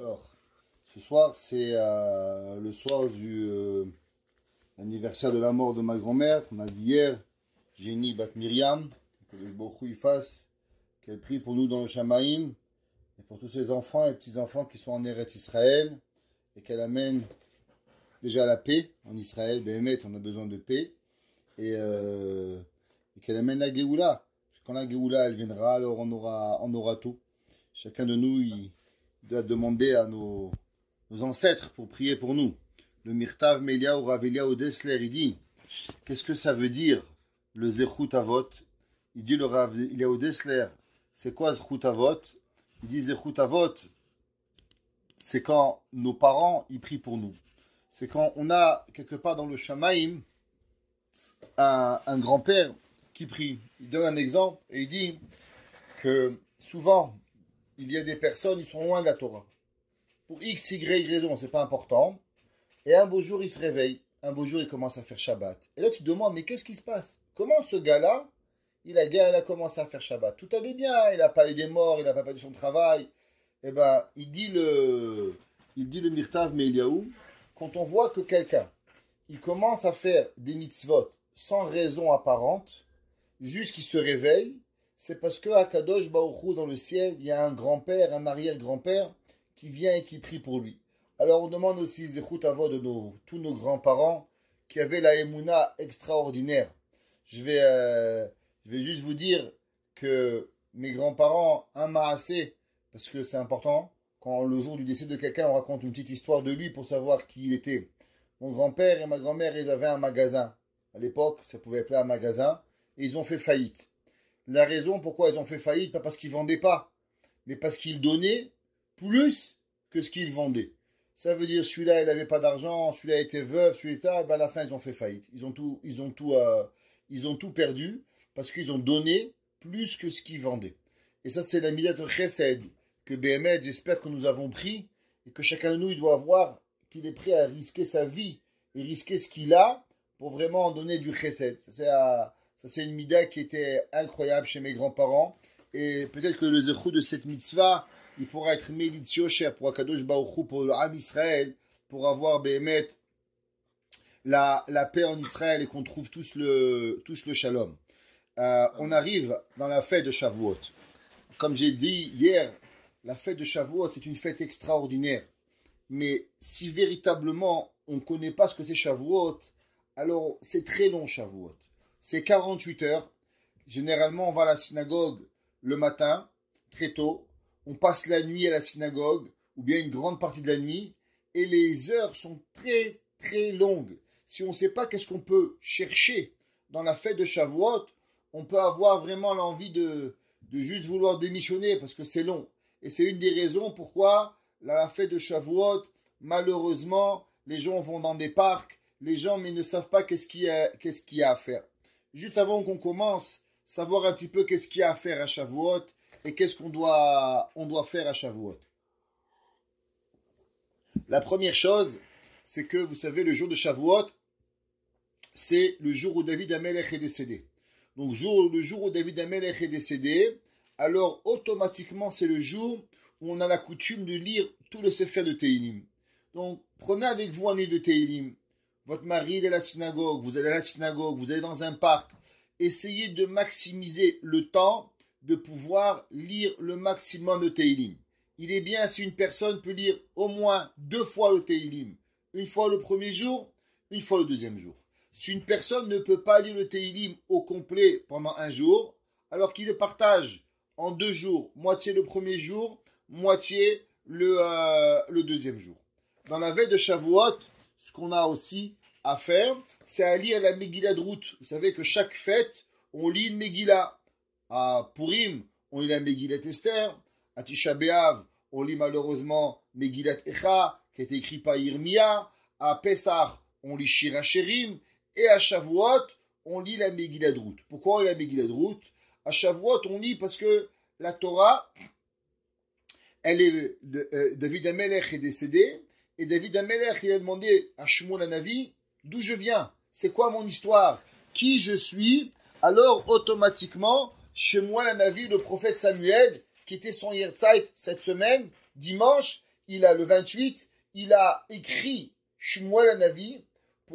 Alors, ce soir, c'est le soir du anniversaire de la mort de ma grand-mère. On a dit hier, Jenny Bat Miriam, que le Baruch Hu y fasse, qu'elle prie pour nous dans le Shamaïm, et pour tous ses enfants et petits-enfants qui sont en Eretz Israël, et qu'elle amène déjà la paix en Israël. Béhémet, on a besoin de paix, et qu'elle amène la Géoula. Quand la Géoula, elle viendra, alors on aura tout. Chacun de nous, il doit demander à nos ancêtres pour prier pour nous. Le Mirtav Meliaou Rav Eliaou Dessler, il dit, qu'est-ce que ça veut dire le Zechut Avot? Il dit le Rav Eliaou Dessler, c'est quoi Zechut Avot? Il dit Zechut Avot, c'est quand nos parents, ils prient pour nous. C'est quand on a quelque part dans le Shamaïm un grand-père qui prie. Il donne un exemple et il dit que souvent, il y a des personnes, ils sont loin de la Torah. Pour X, Y raison, c'est pas important. Et un beau jour, il se réveille. Un beau jour, il commence à faire Shabbat. Et là, tu te demandes, mais qu'est-ce qui se passe? Comment ce gars-là, il a commencé à faire Shabbat? Tout allait bien, il n'a pas eu des morts, il n'a pas perdu son travail. Eh ben, il dit le Mirtav Meliaou, quand on voit que quelqu'un, il commence à faire des mitzvot sans raison apparente, juste qu'il se réveille, c'est parce que à Kadosh Baruch Hu, dans le ciel, il y a un grand-père, un arrière-grand-père qui vient et qui prie pour lui. Alors on demande aussi Zechut Avot de tous nos grands-parents qui avaient la Emouna extraordinaire. Je vais juste vous dire que mes grands-parents, un Maasé, parce que c'est important, quand le jour du décès de quelqu'un, on raconte une petite histoire de lui pour savoir qui il était. Mon grand-père et ma grand-mère, ils avaient un magasin. À l'époque, ça pouvait appeler un magasin, et ils ont fait faillite. La raison pourquoi ils ont fait faillite, pas parce qu'ils vendaient pas, mais parce qu'ils donnaient plus que ce qu'ils vendaient. Ça veut dire celui-là, il n'avait pas d'argent, celui-là était veuf, celui-là, ben à la fin, ils ont fait faillite. Ils ont tout perdu parce qu'ils ont donné plus que ce qu'ils vendaient. Et ça, c'est la midat de chesed que Béhémet, j'espère que nous avons pris et que chacun de nous, il doit avoir qu'il est prêt à risquer sa vie et risquer ce qu'il a pour vraiment donner du chesed. Ça, c'est une midah qui était incroyable chez mes grands-parents. Et peut-être que le zechut de cette mitzvah, il pourra être Melitziosher pour Akadosh Baruch Hu, pour le Ham Israël, pour avoir Béhémet la paix en Israël et qu'on trouve tous le shalom. On arrive dans la fête de Shavuot. Comme j'ai dit hier, la fête de Shavuot, c'est une fête extraordinaire. Mais si véritablement on ne connaît pas ce que c'est Shavuot, alors c'est très long Shavuot. C'est 48 heures. Généralement, on va à la synagogue le matin, très tôt. On passe la nuit à la synagogue, ou bien une grande partie de la nuit. Et les heures sont très, très longues. Si on ne sait pas qu'est-ce qu'on peut chercher dans la fête de Shavuot, on peut avoir vraiment l'envie de juste vouloir démissionner parce que c'est long. Et c'est une des raisons pourquoi, dans la fête de Shavuot, malheureusement, les gens vont dans des parcs, les gens mais ne savent pas qu'est-ce qu'il y a à faire. Juste avant qu'on commence, savoir un petit peu qu'est-ce qu'il y a à faire à Shavuot et qu'est-ce qu'on doit faire à Shavuot. La première chose, c'est que vous savez, le jour de Shavuot, c'est le jour où David Amelech est décédé. Donc le jour où David Amelech est décédé, alors automatiquement c'est le jour où on a la coutume de lire tout le Sefer de Tehillim. Donc prenez avec vous un livre de Tehillim. Votre mari est à la synagogue, vous allez à la synagogue, vous allez dans un parc. Essayez de maximiser le temps de pouvoir lire le maximum de Tehillim. Il est bien si une personne peut lire au moins 2 fois le Tehillim. Une fois le premier jour, une fois le deuxième jour. Si une personne ne peut pas lire le Tehillim au complet pendant un jour, alors qu'il le partage en 2 jours, moitié le premier jour, moitié le deuxième jour. Dans la veille de Shavuot, ce qu'on a aussi à faire, c'est à lire la Megillah de Ruth. Vous savez que chaque fête, on lit une Megillah. À Purim, on lit la Megillat Esther. À Tisha B'Av, on lit malheureusement Megillat Echa, qui a été écrit par Yirmiyah. À Pessah, on lit Shir HaShirim. Et à Shavuot, on lit la Megillah de Ruth. Pourquoi on lit la Megillah de Ruth? À Shavuot, on lit parce que la Torah, David Amelech est décédé. Et David Amelech, il a demandé à Shmuel Hanavi, d'où je viens? C'est quoi mon histoire? Qui je suis? Alors, automatiquement, Shmuel Hanavi, le prophète Samuel, qui était son Yerzeit cette semaine, dimanche, le 28, il a écrit Shmuel Hanavi,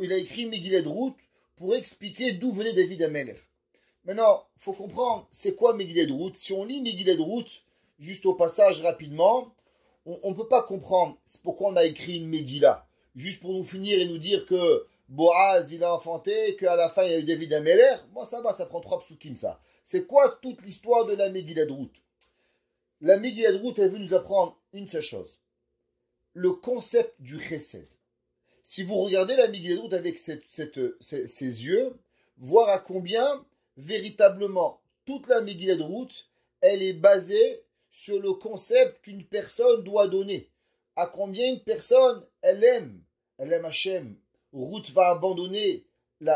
il a écrit Megillat Ruth pour expliquer d'où venait David Amelech. Maintenant, il faut comprendre, c'est quoi Megillat Ruth? Si on lit Megillat Ruth, juste au passage rapidement, on ne peut pas comprendre pourquoi on a écrit une Megillah. Juste pour nous finir et nous dire que Boaz, il a enfanté, qu'à la fin, il y a eu David Amelech. Bon, ça va, ça prend 3 psukim, ça. C'est quoi toute l'histoire de la Megillat Ruth? La Megillat Ruth, elle veut nous apprendre une seule chose. Le concept du chesed. Si vous regardez la Megillat Ruth avec ses yeux, voir à combien, véritablement, toute la Megillat Ruth, elle est basée sur le concept qu'une personne doit donner. À combien une personne, elle aime Hachem. Ruth va abandonner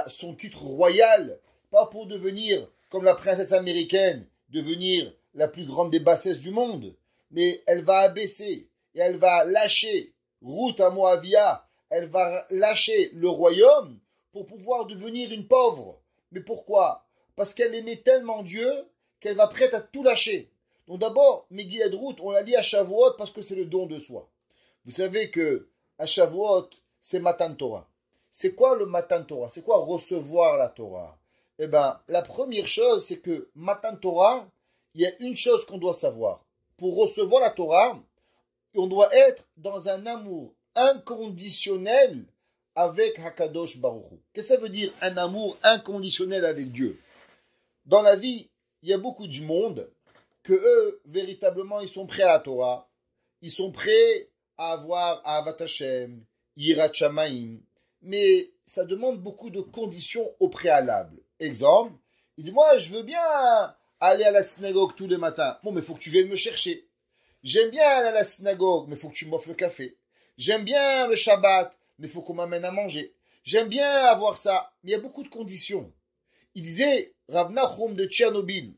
son titre royal, pas pour devenir comme la princesse américaine, devenir la plus grande des bassesses du monde, mais elle va abaisser et elle va lâcher Ruth à Moavia, elle va lâcher le royaume pour pouvoir devenir une pauvre. Mais pourquoi? Parce qu'elle aimait tellement Dieu qu'elle va prête à tout lâcher. Donc d'abord, Megillat Ruth, on la lit à Shavuot parce que c'est le don de soi. Vous savez que à Shavuot, c'est Matan Torah. C'est quoi le Matan Torah? C'est quoi recevoir la Torah? Eh bien, la première chose, c'est que Matan Torah, il y a une chose qu'on doit savoir. Pour recevoir la Torah, on doit être dans un amour inconditionnel avec Hakadosh Baruch Hu. Qu'est-ce que ça veut dire un amour inconditionnel avec Dieu? Dans la vie, il y a beaucoup de monde que eux, véritablement, ils sont prêts à la Torah. Ils sont prêts à avoir Ahavat Hashem, Yirat Shamayim. Mais ça demande beaucoup de conditions au préalable. Exemple, il dit, moi, je veux bien aller à la synagogue tous les matins. Bon, mais il faut que tu viennes me chercher. J'aime bien aller à la synagogue, mais il faut que tu m'offres le café. J'aime bien le Shabbat, mais il faut qu'on m'amène à manger. J'aime bien avoir ça, mais il y a beaucoup de conditions. Il disait, Rav Nachum de Tchernobyl.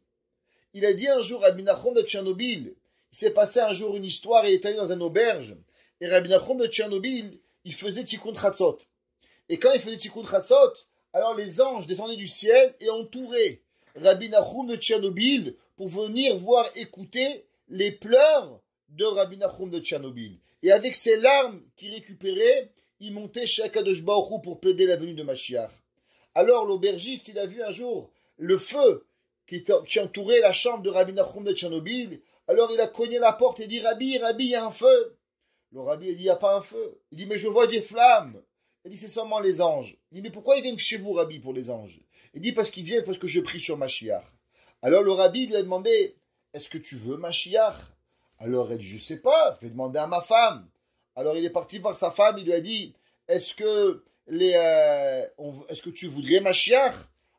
Il a dit un jour, Rabbi Nachum de Tchernobyl, il s'est passé un jour une histoire, il est allé dans une auberge, et Rabbi Nachum de Tchernobyl, il faisait Tikkun Chatzot. Et quand il faisait Tikkun Chatzot, alors les anges descendaient du ciel et entouraient Rabbi Nachum de Tchernobyl pour venir voir écouter les pleurs de Rabbi Nachum de Tchernobyl. Et avec ces larmes qu'il récupérait, il montait chez Akadosh Baruch Hu pour plaider la venue de Mashiach. Alors l'aubergiste, il a vu un jour le feu qui entourait la chambre de Rabbi Nachum de Tchernobyl. Alors il a cogné la porte et dit, Rabbi, il y a un feu. Le Rabbi a dit, il n'y a pas un feu. Il dit, mais je vois des flammes. Il dit, c'est seulement les anges. Il dit, mais pourquoi ils viennent chez vous, Rabbi, pour les anges? Il dit, parce qu'ils viennent parce que je prie sur Mashiach. Alors le Rabbi lui a demandé, est-ce que tu veux Mashiach? Alors elle dit, je ne sais pas, je vais demander à ma femme. Alors il est parti voir sa femme, il lui a dit, est-ce que tu voudrais Mashiach?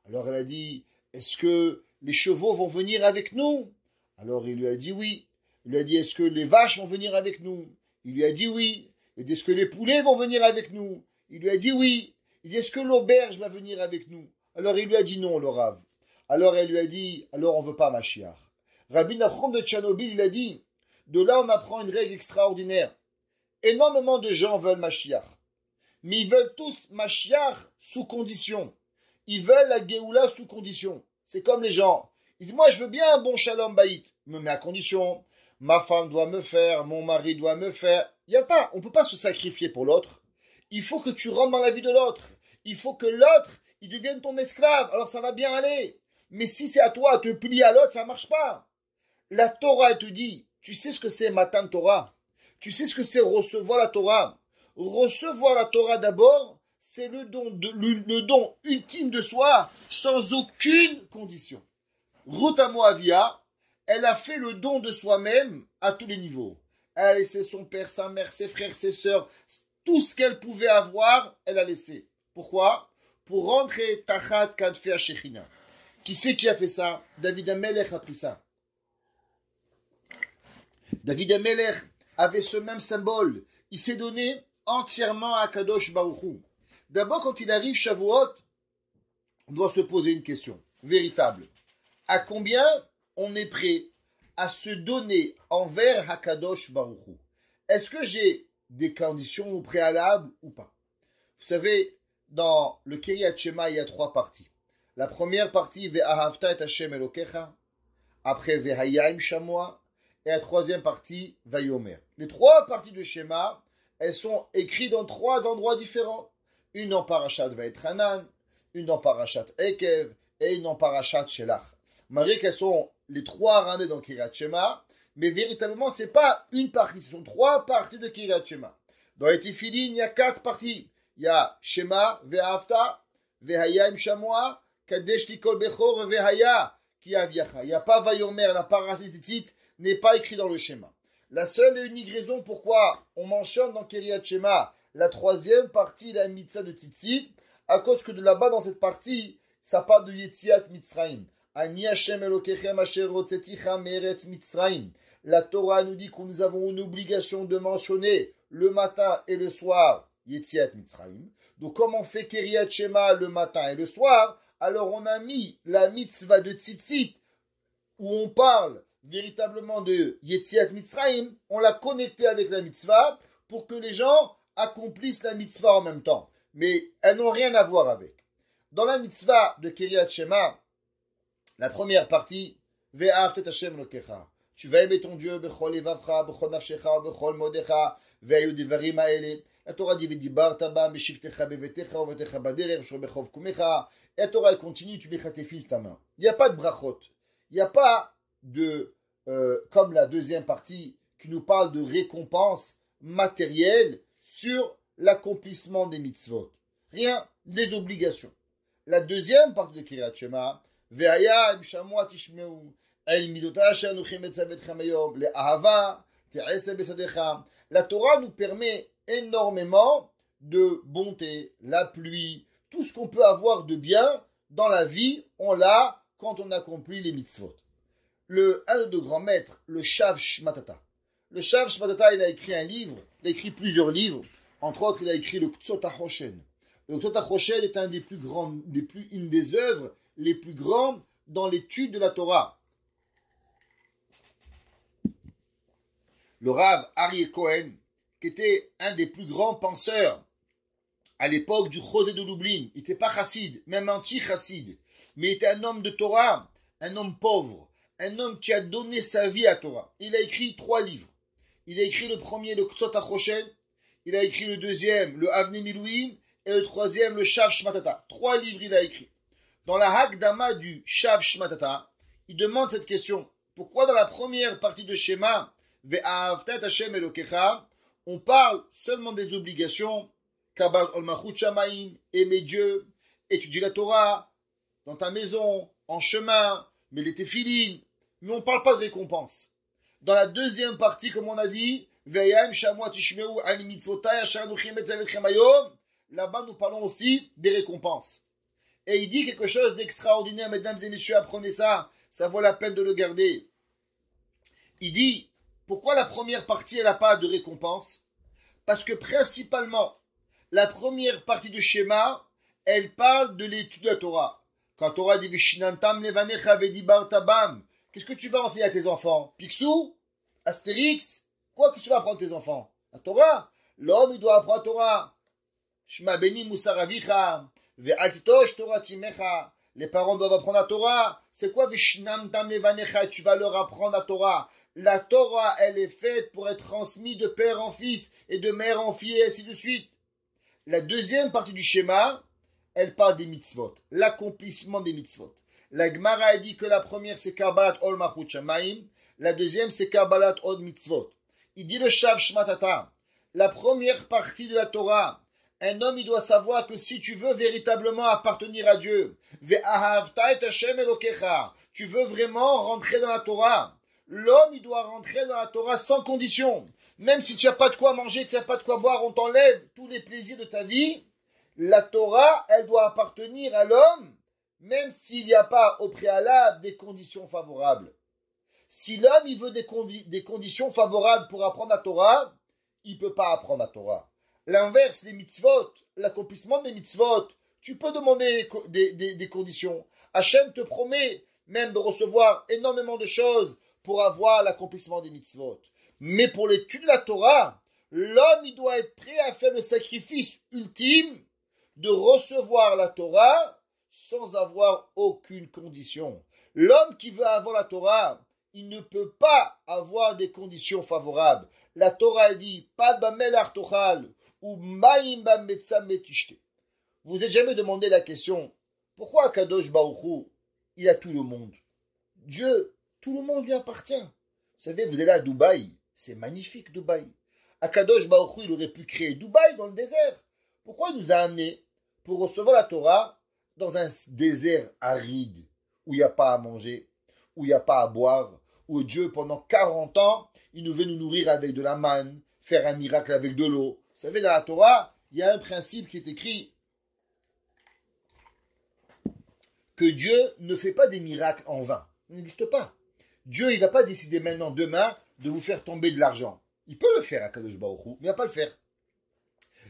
Alors elle a dit, est-ce que les chevaux vont venir avec nous? Alors il lui a dit oui. Il lui a dit, est-ce que les vaches vont venir avec nous? Il lui a dit oui. Il dit, est-ce que les poulets vont venir avec nous? Il lui a dit oui. Il dit, est-ce que l'auberge va venir avec nous? Alors il lui a dit non, le Rav. Alors elle lui a dit, alors on ne veut pas Mashiach. Rabbi Nachum de Tchernobyl, il a dit, de là on apprend une règle extraordinaire. Énormément de gens veulent Mashiach. Mais ils veulent tous Mashiach sous condition. Ils veulent la Géoula sous condition. C'est comme les gens. Ils disent, moi je veux bien un bon Shalom Baït, mais à condition. Ma femme doit me faire, mon mari doit me faire. On ne peut pas se sacrifier pour l'autre. Il faut que tu rentres dans la vie de l'autre. Il faut que l'autre, il devienne ton esclave. Alors ça va bien aller. Mais si c'est à toi de te plier à l'autre, ça ne marche pas. La Torah, elle te dit, tu sais ce que c'est Matan Torah? Tu sais ce que c'est recevoir la Torah? Recevoir la Torah d'abord, c'est le don ultime de soi, sans aucune condition. Ruth à Moavia, elle a fait le don de soi-même à tous les niveaux. Elle a laissé son père, sa mère, ses frères, ses sœurs, tout ce qu'elle pouvait avoir, elle a laissé. Pourquoi? Pour rentrer Tachat Kadfei Shechina. Qui c'est qui a fait ça? David Amelech a pris ça. David Amelech avait ce même symbole. Il s'est donné entièrement à Kadosh Baruch Hu. D'abord, quand il arrive Shavuot, on doit se poser une question véritable. À combien on est prêt à se donner envers Hakadosh Baruch Hu? Est-ce que j'ai des conditions au préalable ou pas? Vous savez, dans le Kiryat Shema, il y a 3 parties. La première partie, Ve'ahavta et Hashem Elokecha. Après, Ve'hayim Shamoa. et la troisième partie, Vayomer. Les trois parties de Shema, elles sont écrites dans trois endroits différents. Une dans Parashat Vaetranan, une dans Parashat Ekev et une dans Parashat Shelach. Malgré qu'elles sont les trois ramenées dans Kiryat Shema, mais véritablement, ce n'est pas une partie, ce sont trois parties de Kiryat Shema. Dans les Tefillin, il y a quatre parties. Il y a Shema, Ve'afta, Ve'haya im Shamoa, Kadesh Tikol Bechor, Ve'haya, Ki Aviacha. Il n'y a pas Vayomer, la parashat Tzitzit n'est pas écrit dans le schéma. La seule et unique raison pourquoi on mentionne dans Kiryat Shema la troisième partie, la mitzvah de Tzitzit, à cause que de là-bas, dans cette partie, ça parle de Yetziat Mitzrayim. Ani Hashem Elokechem Asher Hotzeticha Meretz Mitzrayim. La Torah nous dit que nous avons une obligation de mentionner le matin et le soir Yetziat Mitzrayim. Donc, comme on fait Kiryat Shema le matin et le soir, alors on a mis la mitzvah de Tzitzit, où on parle véritablement de Yetziat Mitzrayim, on l'a connecté avec la mitzvah pour que les gens accomplissent la mitzvah en même temps. Mais elles n'ont rien à voir avec. Dans la mitzvah de Kiryat Shema, la première partie, Ve'ahavta Hashem Elokecha. Tu vas aimer ton Dieu, bechol levavcha, bechol nafshecha, bechol modecha, ve'ayu devarim ha'ele. La Torah dit, V'dibarta ba, meshivtecha bevetecha, uvetecha baderer, shor bechov kumecha. Et la Torah continue, tu mettras tes fils de ta main. Il n'y a pas de brachot. Il n'y a pas de, comme la deuxième partie, qui nous parle de récompense matérielle sur l'accomplissement des mitzvot. Rien, des obligations. La deuxième partie de Kiryat Shema, Ve'aya im shamoa tishmeu, el midota asher anuchim etzavetchem hayom, le'ahava, te'aseh besadecha. La Torah nous permet énormément de bonté, la pluie, tout ce qu'on peut avoir de bien dans la vie, on l'a quand on accomplit les mitzvot. Un de grands maîtres, le Shav Shmatata. Le Shav Shmatata, il a écrit un livre, il a écrit plusieurs livres. Entre autres, il a écrit le Ktsot HaChoshen. Le Ktsot HaChoshen est une des œuvres les plus grandes dans l'étude de la Torah. Le Rav Aryeh Cohen, qui était un des plus grands penseurs à l'époque du Chosé de Lublin, il n'était pas chassid, même anti-chassid, mais il était un homme de Torah, un homme pauvre, un homme qui a donné sa vie à Torah. Il a écrit 3 livres. Il a écrit le premier, le Ktsot HaChoshen, il a écrit le deuxième, le Avnei Miluim, et le troisième, le Shav Shmatata. 3 livres il a écrit. Dans la Hakdama du Shav Shmatata, il demande cette question. Pourquoi dans la première partie de Shema, Ve'ahavta et Hashem Elokecha, on parle seulement des obligations, Kabbalat ol Malchut Shamayim, aimer Dieu, étudier la Torah, dans ta maison, en chemin, mais les Tefillin, mais on ne parle pas de récompense. Dans la deuxième partie, comme on a dit, Ve'ayam Shamoa Tishmeu Al Mitzvotai Asher Anuchim Etzavetchem Hayom, là-bas nous parlons aussi des récompenses. Et il dit quelque chose d'extraordinaire, mesdames et messieurs, apprenez ça, ça vaut la peine de le garder. Il dit, pourquoi la première partie, elle n'a pas de récompense? Parce que principalement, la première partie du schéma, elle parle de l'étude de la Torah. Quand la Torah dit Vishinantam levanecha vedibarta bam, qu'est-ce que tu vas enseigner à tes enfants? Picsou? Astérix? Quoi que tu vas apprendre à tes enfants? La Torah? L'homme, il doit apprendre la Torah. Shma beni musaravicha, ve'atitosh Torah timecha. Les parents doivent apprendre la Torah. C'est quoi Vishinantam levanecha? Tu vas leur apprendre la Torah. La Torah, elle est faite pour être transmise de père en fils et de mère en fille et ainsi de suite. La deuxième partie du schéma, elle parle des mitzvot, l'accomplissement des mitzvot. La Gemara a dit que la première c'est Kabbalat ol Malchut Shamayim, la deuxième c'est Kabbalat ol Mitzvot. Il dit le Shav Shmatata, la première partie de la Torah, un homme il doit savoir que si tu veux véritablement appartenir à Dieu, Ve'ahavta et Hashem Elokecha, tu veux vraiment rentrer dans la Torah, l'homme il doit rentrer dans la Torah sans condition. Même si tu n'as pas de quoi manger, tu n'as pas de quoi boire, on t'enlève tous les plaisirs de ta vie. La Torah, elle doit appartenir à l'homme, même s'il n'y a pas au préalable des conditions favorables. Si l'homme il veut des conditions favorables pour apprendre la Torah, il ne peut pas apprendre la Torah. L'inverse, les mitzvot, l'accomplissement des mitzvot, tu peux demander des conditions. Hachem te promet même de recevoir énormément de choses pour avoir l'accomplissement des mitzvot. Mais pour l'étude de la Torah, l'homme il doit être prêt à faire le sacrifice ultime de recevoir la Torah sans avoir aucune condition. L'homme qui veut avoir la Torah, il ne peut pas avoir des conditions favorables. La Torah dit, pas bamel artochal, ou maïm bametzam betishte. Vous n'avez jamais demandé la question, pourquoi Kadosh Baruch Hu, il a tout le monde? Dieu, tout le monde lui appartient. Vous savez, vous allez à Dubaï, c'est magnifique Dubaï. Akadosh Baruch Hu, il aurait pu créer Dubaï dans le désert. Pourquoi il nous a amenés pour recevoir la Torah dans un désert aride, où il n'y a pas à manger, où il n'y a pas à boire, où Dieu, pendant 40 ans, il nous veut nous nourrir avec de la manne, faire un miracle avec de l'eau. Vous savez, dans la Torah, il y a un principe qui est écrit, que Dieu ne fait pas des miracles en vain. Ça n'existe pas. Dieu, il ne va pas décider maintenant, demain, de vous faire tomber de l'argent. Il peut le faire à Kadosh Baruch Hu, mais il ne va pas le faire.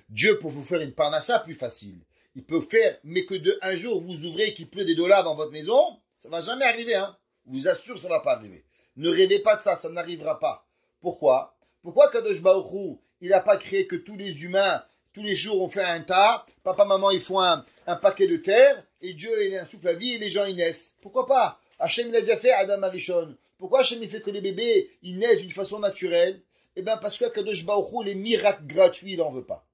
Dieu, pour vous faire une parnassa plus facile, il peut faire, mais que un jour vous ouvrez et qu'il pleut des dollars dans votre maison, ça ne va jamais arriver. Hein. Je vous assure, ça ne va pas arriver. Ne rêvez pas de ça, ça n'arrivera pas. Pourquoi? Pourquoi Kadosh Baruch Hu, il n'a pas créé que tous les humains, tous les jours, on fait un tas, papa, maman, ils font un paquet de terre, et Dieu, il insouffle la vie, et les gens, ils naissent. Pourquoi pas? Hachem, il a déjà fait Adam Arishon. Pourquoi Hachem, il fait que les bébés, ils naissent d'une façon naturelle? Eh bien, parce que Kadosh Baruch Hu, les miracles gratuits, il n'en veut pas.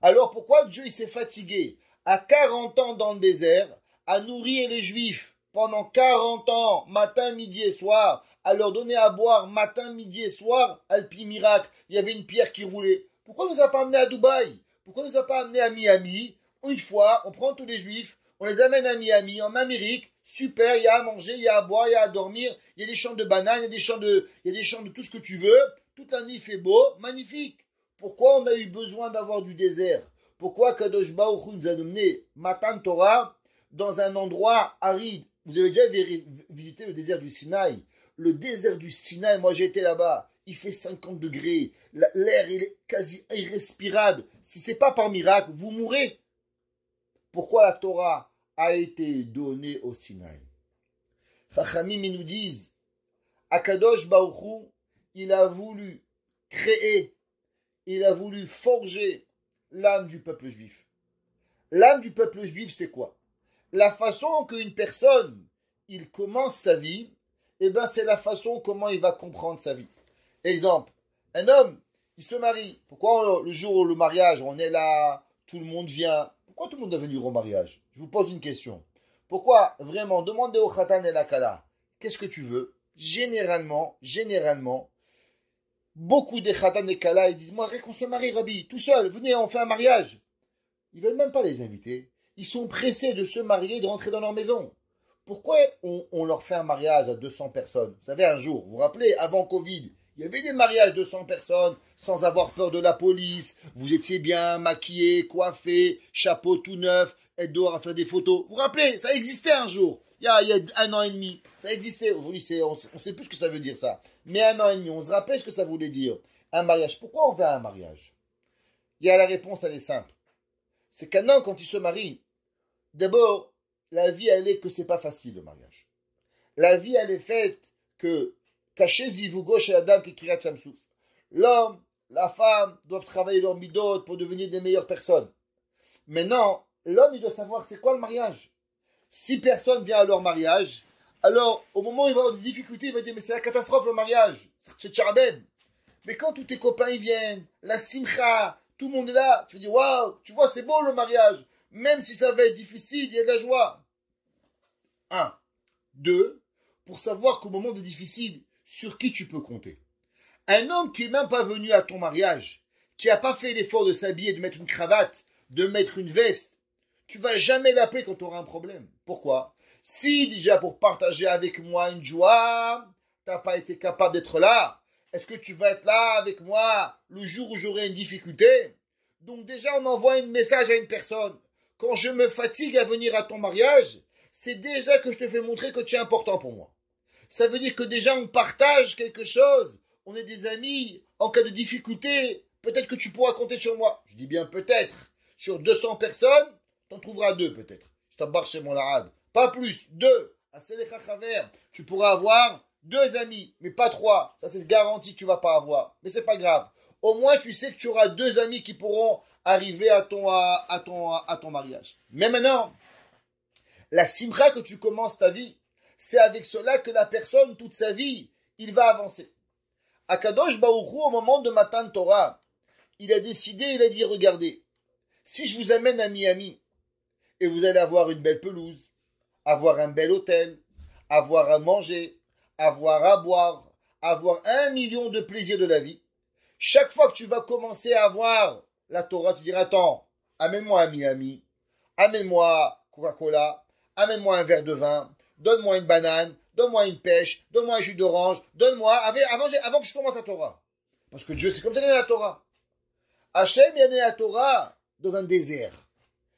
Alors, pourquoi Dieu, il s'est fatigué à 40 ans dans le désert, à nourrir les Juifs pendant 40 ans, matin, midi et soir, à leur donner à boire matin, midi et soir, alpi miracle, il y avait une pierre qui roulait. Pourquoi ne nous a pas amenés à Dubaï? Pourquoi ne nous a pas amenés à Miami? Une fois, on prend tous les Juifs, on les amène à Miami, en Amérique, super, il y a à manger, il y a à boire, il y a à dormir, il y a des champs de bananes, il y a des champs de tout ce que tu veux, toute l'année il fait beau, magnifique. Pourquoi on a eu besoin d'avoir du désert? Pourquoi Kadosh Baruch Hu nous a amené Matan Torah dans un endroit aride? Vous avez déjà visité le désert du Sinaï? Le désert du Sinaï, moi j'ai été là-bas, il fait 50 degrés, l'air il est quasi irrespirable. Si ce n'est pas par miracle, vous mourrez. Pourquoi la Torah a été donnée au Sinaï? Chachamim nous disent, Akadosh Baruch Hu, il a voulu créer, il a voulu forger l'âme du peuple juif. L'âme du peuple juif, c'est quoi? La façon qu'une personne, il commence sa vie, eh ben c'est la façon comment il va comprendre sa vie. Exemple, un homme, il se marie. Pourquoi le jour où le mariage, on est là, tout le monde vient? Pourquoi tout le monde doit venir au mariage? Je vous pose une question. Pourquoi vraiment, demandez au Khatan et la Kala, qu'est-ce que tu veux? Généralement, beaucoup des Khatan et Kala, ils disent, moi, qu'on se marie, Rabbi, tout seul, venez, on fait un mariage. Ils ne veulent même pas les inviter. Ils sont pressés de se marier et de rentrer dans leur maison. Pourquoi on leur fait un mariage à 200 personnes? Vous savez, un jour, vous vous rappelez, avant Covid, il y avait des mariages de 100 personnes sans avoir peur de la police. Vous étiez bien maquillés, coiffés, chapeau tout neuf, être dehors à faire des photos. Vous vous rappelez, ça existait un jour. Il y a 1 an et demi. Ça existait. Aujourd'hui, on ne sait plus ce que ça veut dire ça. Mais 1 an et demi, on se rappelait ce que ça voulait dire. Un mariage. Pourquoi on fait un mariage? Il y a la réponse, elle est simple. C'est qu'un homme, quand il se marie, d'abord, la vie, elle est que c'est pas facile, le mariage. La vie, elle est faite que caché zivugo chez Adam qui kirat samsou. L'homme, la femme doivent travailler leur midot pour devenir des meilleures personnes. Maintenant, l'homme, il doit savoir c'est quoi le mariage. Si personne vient à leur mariage, alors au moment où il va avoir des difficultés, il va dire mais c'est la catastrophe le mariage. C'est tcharbem. Mais quand tous tes copains ils viennent, la simcha, tout le monde est là, tu vas dire waouh, tu vois c'est beau le mariage. Même si ça va être difficile, il y a de la joie. 1. 2. Pour savoir qu'au moment des difficiles, sur qui tu peux compter. Un homme qui n'est même pas venu à ton mariage, qui n'a pas fait l'effort de s'habiller, de mettre une cravate, de mettre une veste, tu ne vas jamais l'appeler quand tu auras un problème. Pourquoi? Si déjà pour partager avec moi une joie, tu n'as pas été capable d'être là, est-ce que tu vas être là avec moi le jour où j'aurai une difficulté? Donc déjà on envoie un message à une personne. Quand je me fatigue à venir à ton mariage, c'est déjà que je te fais montrer que tu es important pour moi. Ça veut dire que déjà on partage quelque chose, on est des amis, en cas de difficulté, peut-être que tu pourras compter sur moi. Je dis bien peut-être. Sur 200 personnes, tu en trouveras 2 peut-être. Je t'embarque chez mon larade. Pas plus, 2. À Selecha Chaver, tu pourras avoir 2 amis, mais pas 3. Ça c'est garanti que tu ne vas pas avoir. Mais c'est pas grave. Au moins tu sais que tu auras 2 amis qui pourront arriver à ton mariage. Mais maintenant, la simcha que tu commences ta vie, c'est avec cela que la personne, toute sa vie, il va avancer. Akadosh Baruch Hu, au moment de Matan Torah, il a décidé, il a dit, regardez, si je vous amène à Miami, et vous allez avoir une belle pelouse, avoir un bel hôtel, avoir à manger, avoir à boire, avoir 1 million de plaisirs de la vie, chaque fois que tu vas commencer à avoir la Torah, tu diras, attends, amène-moi à Miami, amène-moi Coca-Cola, amène-moi un verre de vin, donne-moi une banane, donne-moi une pêche, donne-moi un jus d'orange, donne-moi, avant que je commence la Torah. Parce que Dieu, c'est comme ça qu'il y a la Torah. Hachem, il y a la Torah dans un désert.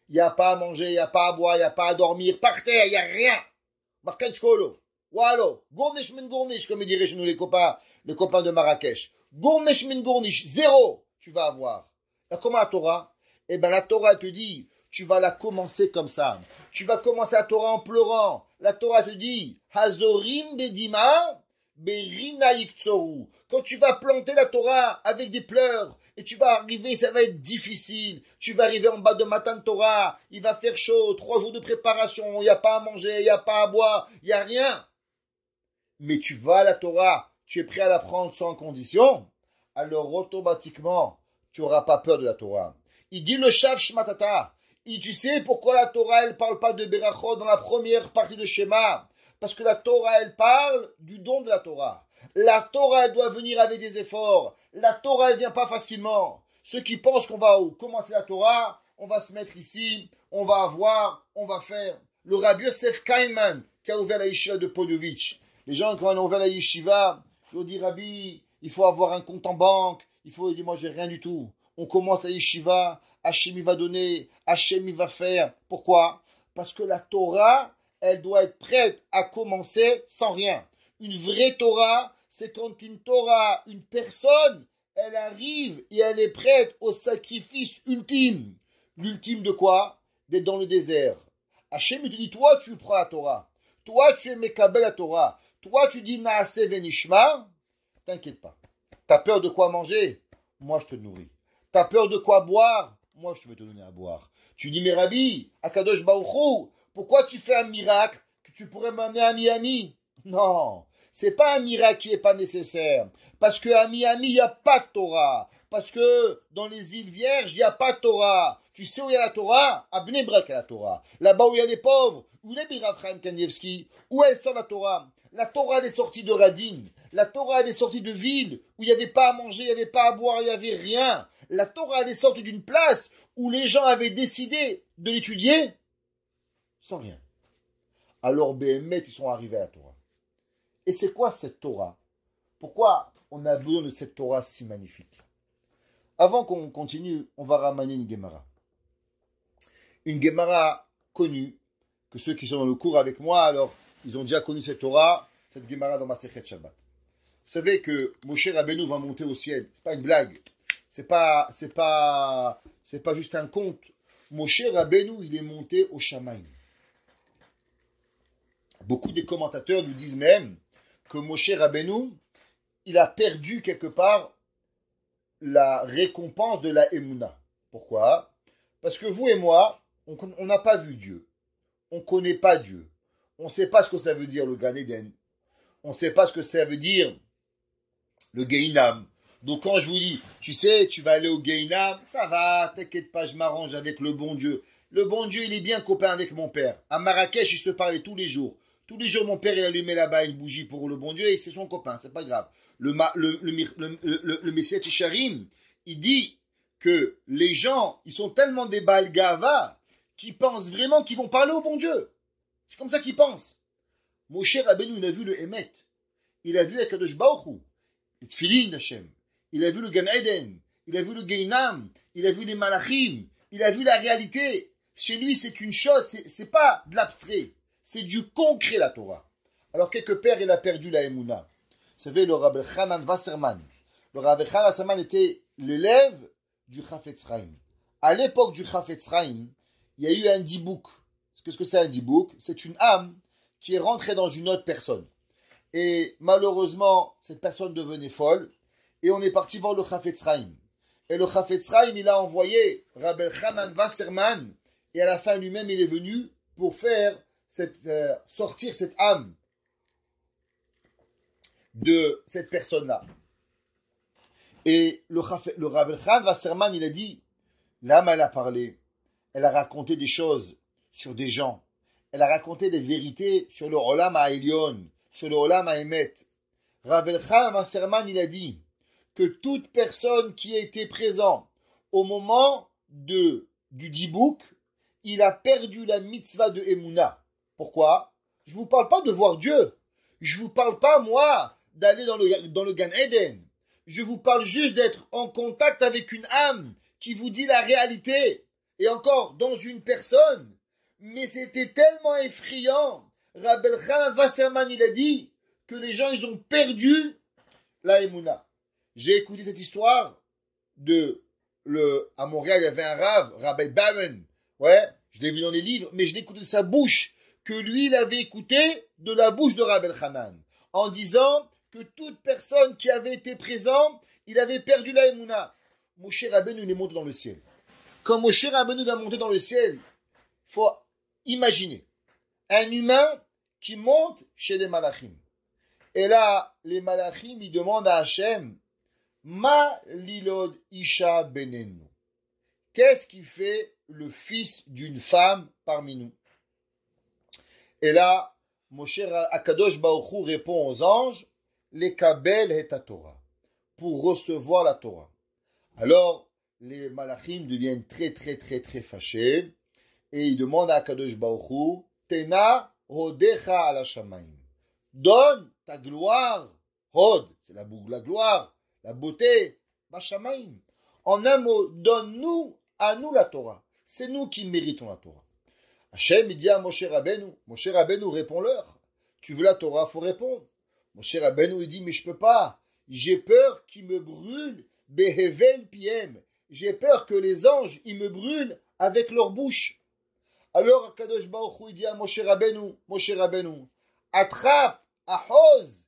Il n'y a pas à manger, il n'y a pas à boire, il n'y a pas à dormir, par terre, il n'y a rien. Markanchkolo, Walo, Gournish min Gournish, comme diraient chez nous les copains de Marrakech. Gournish min Gournish, zéro, tu vas avoir. Alors, comment la Torah? Eh bien, la Torah, elle te dit, tu vas la commencer comme ça. Tu vas commencer la Torah en pleurant. La Torah te dit, Hazorim bedima, berina yiktsoru. Quand tu vas planter la Torah avec des pleurs, et tu vas arriver, ça va être difficile. Tu vas arriver en bas de Matan Torah, il va faire chaud, 3 jours de préparation, il n'y a pas à manger, il n'y a pas à boire, il n'y a rien. Mais tu vas à la Torah, tu es prêt à la prendre sans condition, alors automatiquement, tu n'auras pas peur de la Torah. Il dit le Shav Shmatata. Et tu sais pourquoi la Torah, elle ne parle pas de Berachot dans la première partie de Shema? Parce que la Torah, elle parle du don de la Torah. La Torah, elle doit venir avec des efforts. La Torah, elle ne vient pas facilement. Ceux qui pensent qu'on va commencer la Torah, on va se mettre ici, on va avoir, on va faire. Le Rabbi Yosef Kainman, qui a ouvert la yeshiva de Podovitch. Les gens, quand ils ont ouvert la yeshiva, ils ont dit, Rabbi, il faut avoir un compte en banque. Il dit, moi, j'ai rien du tout. On commence la yeshiva, Hachem il va donner, Hachem il va faire. Pourquoi? Parce que la Torah, elle doit être prête à commencer sans rien. Une vraie Torah, c'est quand une Torah, une personne, elle arrive et elle est prête au sacrifice ultime. L'ultime de quoi? D'être dans le désert. Hachem il te dit, toi tu prends la Torah. Toi tu es Mekabel la Torah. Toi tu dis Naase Venishma. T'inquiète pas. T'as peur de quoi manger? Moi je te nourris. T'as peur de quoi boire? Moi, je vais te donner à boire. Tu dis, mais Rabbi, Akadosh Baruch Hu, pourquoi tu fais un miracle que tu pourrais m'amener à Miami? Non, c'est pas un miracle qui n'est pas nécessaire. Parce qu'à Miami, il n'y a pas de Torah. Parce que dans les îles Vierges, il n'y a pas de Torah. Tu sais où il y a la Torah? À Bnei Brak, il y a la Torah. Là-bas où il y a les pauvres, où il y a Rav Chaim Kanievski, où elle sort la Torah? La Torah, elle est sortie de Radin. La Torah, elle est sortie de villes où il n'y avait pas à manger, il n'y avait pas à boire, il n'y avait rien. La Torah, elle est sortie d'une place où les gens avaient décidé de l'étudier sans rien. Alors, Béhémet, ils sont arrivés à la Torah. Et c'est quoi cette Torah? Pourquoi on a besoin de cette Torah si magnifique? Avant qu'on continue, on va ramener une Gemara. Une Gemara connue, que ceux qui sont dans le cours avec moi, alors, ils ont déjà connu cette Torah, cette Gemara dans Masechet Shabbat. Vous savez que Moshe Rabbeinu va monter au ciel. C'est pas une blague. C'est pas juste un conte. Moshe Rabbeinu, il est monté au Shamaim. Beaucoup des commentateurs nous disent même que Moshe Rabbeinu, il a perdu quelque part la récompense de la Emouna. Pourquoi? Parce que vous et moi, on n'a pas vu Dieu. On ne connaît pas Dieu. On ne sait pas ce que ça veut dire le Gan Eden. On ne sait pas ce que ça veut dire le Gehinam. Donc quand je vous dis, tu sais, tu vas aller au Gehinam, ça va, t'inquiète pas, je m'arrange avec le bon Dieu. Le bon Dieu, il est bien copain avec mon père. À Marrakech, ils se parlaient tous les jours. Tous les jours, mon père, il allumait là-bas une bougie pour le bon Dieu et c'est son copain, c'est pas grave. Le Messiah Tisharim, il dit que les gens, ils sont tellement des Balgava qu'ils pensent vraiment qu'ils vont parler au bon Dieu. C'est comme ça qu'ils pensent. Moshe Rabbeinu, il a vu le Emet. Il a vu Akadosh Baruch Hu, le Tfilin d'Hachem. Il a vu le Gan Eden. Il a vu le Gehinam. Il a vu les Malachim. Il a vu la réalité. Chez lui, c'est une chose, c'est pas de l'abstrait. C'est du concret, la Torah. Alors, quelque part, il a perdu la Emouna. Vous savez, le Rabbi Hanan Wasserman. Le Rabbi Hanan Wasserman était l'élève du Chafetz Chaim. À l'époque du Chafetz Chaim, il y a eu un dibouk. Qu'est-ce que c'est un dibouk? C'est une âme qui est rentrée dans une autre personne. Et malheureusement, cette personne devenait folle. Et on est parti voir le Chafetz Chaim. Et le Chafetz Chaim, il a envoyé Rabbi Hanan Wasserman. Et à la fin, lui-même, il est venu pour faire sortir cette âme de cette personne-là. Et le Rav Elchanan Wasserman, il a dit, l'âme, elle a parlé, elle a raconté des choses sur des gens, elle a raconté des vérités sur le Olam HaElyon, sur le Olam HaEmet. Rav Elchanan Wasserman, il a dit que toute personne qui a été présent au moment du Dibouk, il a perdu la mitzvah de Emouna. Pourquoi? Je ne vous parle pas de voir Dieu. Je ne vous parle pas, moi, d'aller dans le Gan Eden. Je vous parle juste d'être en contact avec une âme qui vous dit la réalité. Et encore, dans une personne. Mais c'était tellement effrayant. Rabbi Elchanan Wasserman, il a dit que les gens, ils ont perdu la Emouna. J'ai écouté cette histoire à Montréal, il y avait un Rabbi Barron. Ouais, je l'ai vu dans les livres, mais je l'ai écouté de sa bouche, que lui, il avait écouté de la bouche de Rabbi Elchanan, en disant que toute personne qui avait été présent, il avait perdu la Emouna. Moshe Rabbeinu, il est monté dans le ciel. Quand Moshe Rabbeinu va monter dans le ciel, il faut imaginer un humain qui monte chez les malachim. Et là, les malachim, ils demandent à Hachem, Ma lilod isha benenu. Qu'est-ce qui fait le fils d'une femme parmi nous? Et là, Moshe Akadosh Baruch Hu répond aux anges, les kabel et ta Torah, pour recevoir la Torah. Alors, les malachim deviennent très très très très fâchés et ils demandent à Akadosh Baruch Hu, Tena hodecha ala shamayim. Donne ta gloire, hod, c'est la gloire, la beauté, Bashamaim. En un mot, donne-nous, à nous la Torah. C'est nous qui méritons la Torah. Hachem, il dit à Moshe Rabbeinu réponds-leur. Tu veux la Torah, il faut répondre. Moshe Rabbeinu, il dit, mais je peux pas. J'ai peur qu'ils me brûlent, Behevel Piem. J'ai peur que les anges, ils me brûlent avec leur bouche. Alors, Kadosh Baruch Hu, il dit à Moshe Rabbeinu, attrape, ahoz,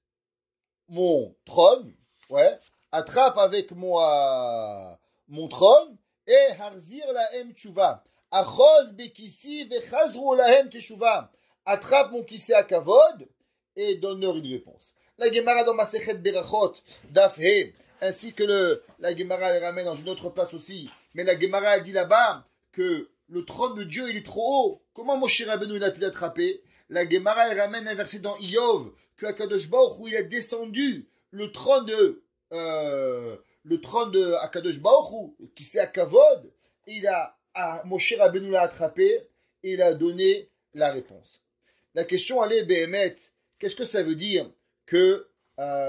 mon trône, ouais, attrape avec mon trône et harzir lahem tshuva. Achoz bekisi vechazru lahem teshuva. Attrape mon kissé à kavod et donne-leur une réponse. La Gemara dans Masechet Berachot, Daf He, ainsi que la Gemara elle ramène dans une autre place aussi. Mais la Gemara elle dit là-bas que le trône de Dieu il est trop haut. Comment Moshe Rabbeinu il a pu l'attraper? La Gemara elle ramène un verset dans Iyov que Akadosh Baruch Hu il a descendu le trône de Akadosh Baruch Hu, qui c'est à Kavod, et Moshe Rabbeinu l'a attrapé et il a donné la réponse. La question elle est, Behemet, qu'est-ce que ça veut dire que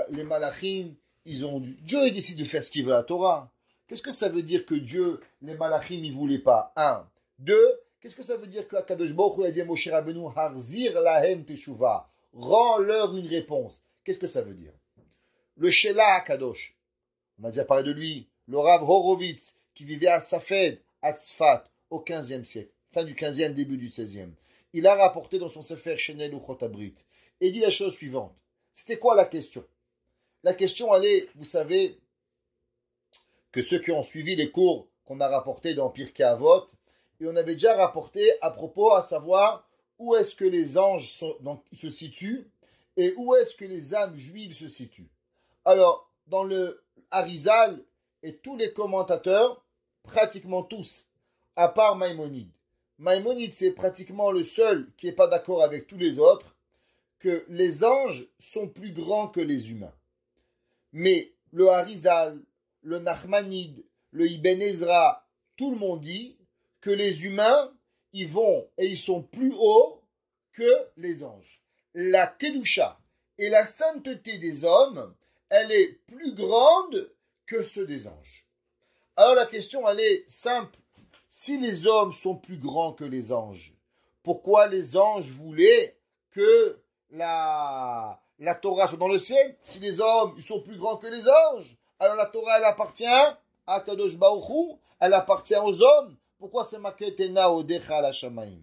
les malachim, Dieu il décide de faire ce qu'il veut à la Torah? Qu'est-ce que ça veut dire que Dieu, les malachim, ils ne voulaient pas? 1. 2. Qu'est-ce que ça veut dire que Akadosh Baruch Hu a dit à Moshe Rabbeinu, Harzir lahem teshuva, rends-leur une réponse? Qu'est-ce que ça veut dire? Le Shelah Akadosh, on a déjà parlé de lui, le Rav Horovitz, qui vivait à Safed, à Tzfat, au 15e siècle, fin du 15e, début du 16e. Il a rapporté dans son Sefer Shenel Uchot Abrit, et dit la chose suivante. C'était quoi la question? La question, elle est, vous savez, que ceux qui ont suivi les cours qu'on a rapportés dans Pirkei Avot, et on avait déjà rapporté à propos, à savoir, où est-ce que les anges se situent, et où est-ce que les âmes juives se situent. Alors, dans le Harizal et tous les commentateurs, pratiquement tous, à part Maïmonide. Maïmonide, c'est pratiquement le seul qui n'est pas d'accord avec tous les autres, que les anges sont plus grands que les humains. Mais le Harizal, le Nachmanide, le Ibn Ezra, tout le monde dit que les humains, ils sont plus hauts que les anges. La Kedusha et la sainteté des hommes, elle est plus grande que ceux des anges. Alors la question, elle est simple. Si les hommes sont plus grands que les anges, pourquoi les anges voulaient que la Torah soit dans le ciel? Si les hommes ils sont plus grands que les anges, alors la Torah, elle appartient à Kadosh Baruch Hu, elle appartient aux hommes. Pourquoi c'est marqué Tena Odecha ala Shamayim?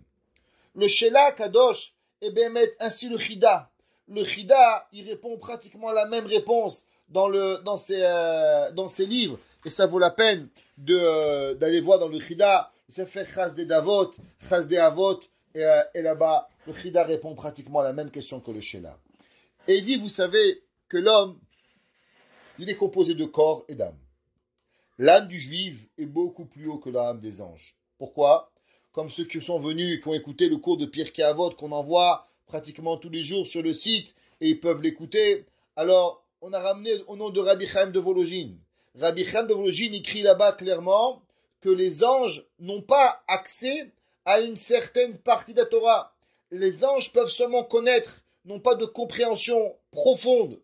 Le Shelah Kadosh, et bien mettre ainsi le Chida. Le Chida, il répond pratiquement la même réponse dans ses livres. Et ça vaut la peine d'aller voir dans le Chida. Ça fait Chaz de Avot. Et là-bas, le Chida répond pratiquement à la même question que le Shelah. Et il dit, vous savez, que l'homme, il est composé de corps et d'âme. L'âme du juif est beaucoup plus haut que l'âme des anges. Pourquoi? Comme ceux qui sont venus et qui ont écouté le cours de Pirkei Avot qu'on envoie pratiquement tous les jours sur le site et ils peuvent l'écouter. Alors, on a ramené au nom de Rabbi Chaim de Volojine. Rabbi Chaim de Volojine écrit là-bas clairement que les anges n'ont pas accès à une certaine partie de la Torah. Les anges peuvent seulement connaître, n'ont pas de compréhension profonde.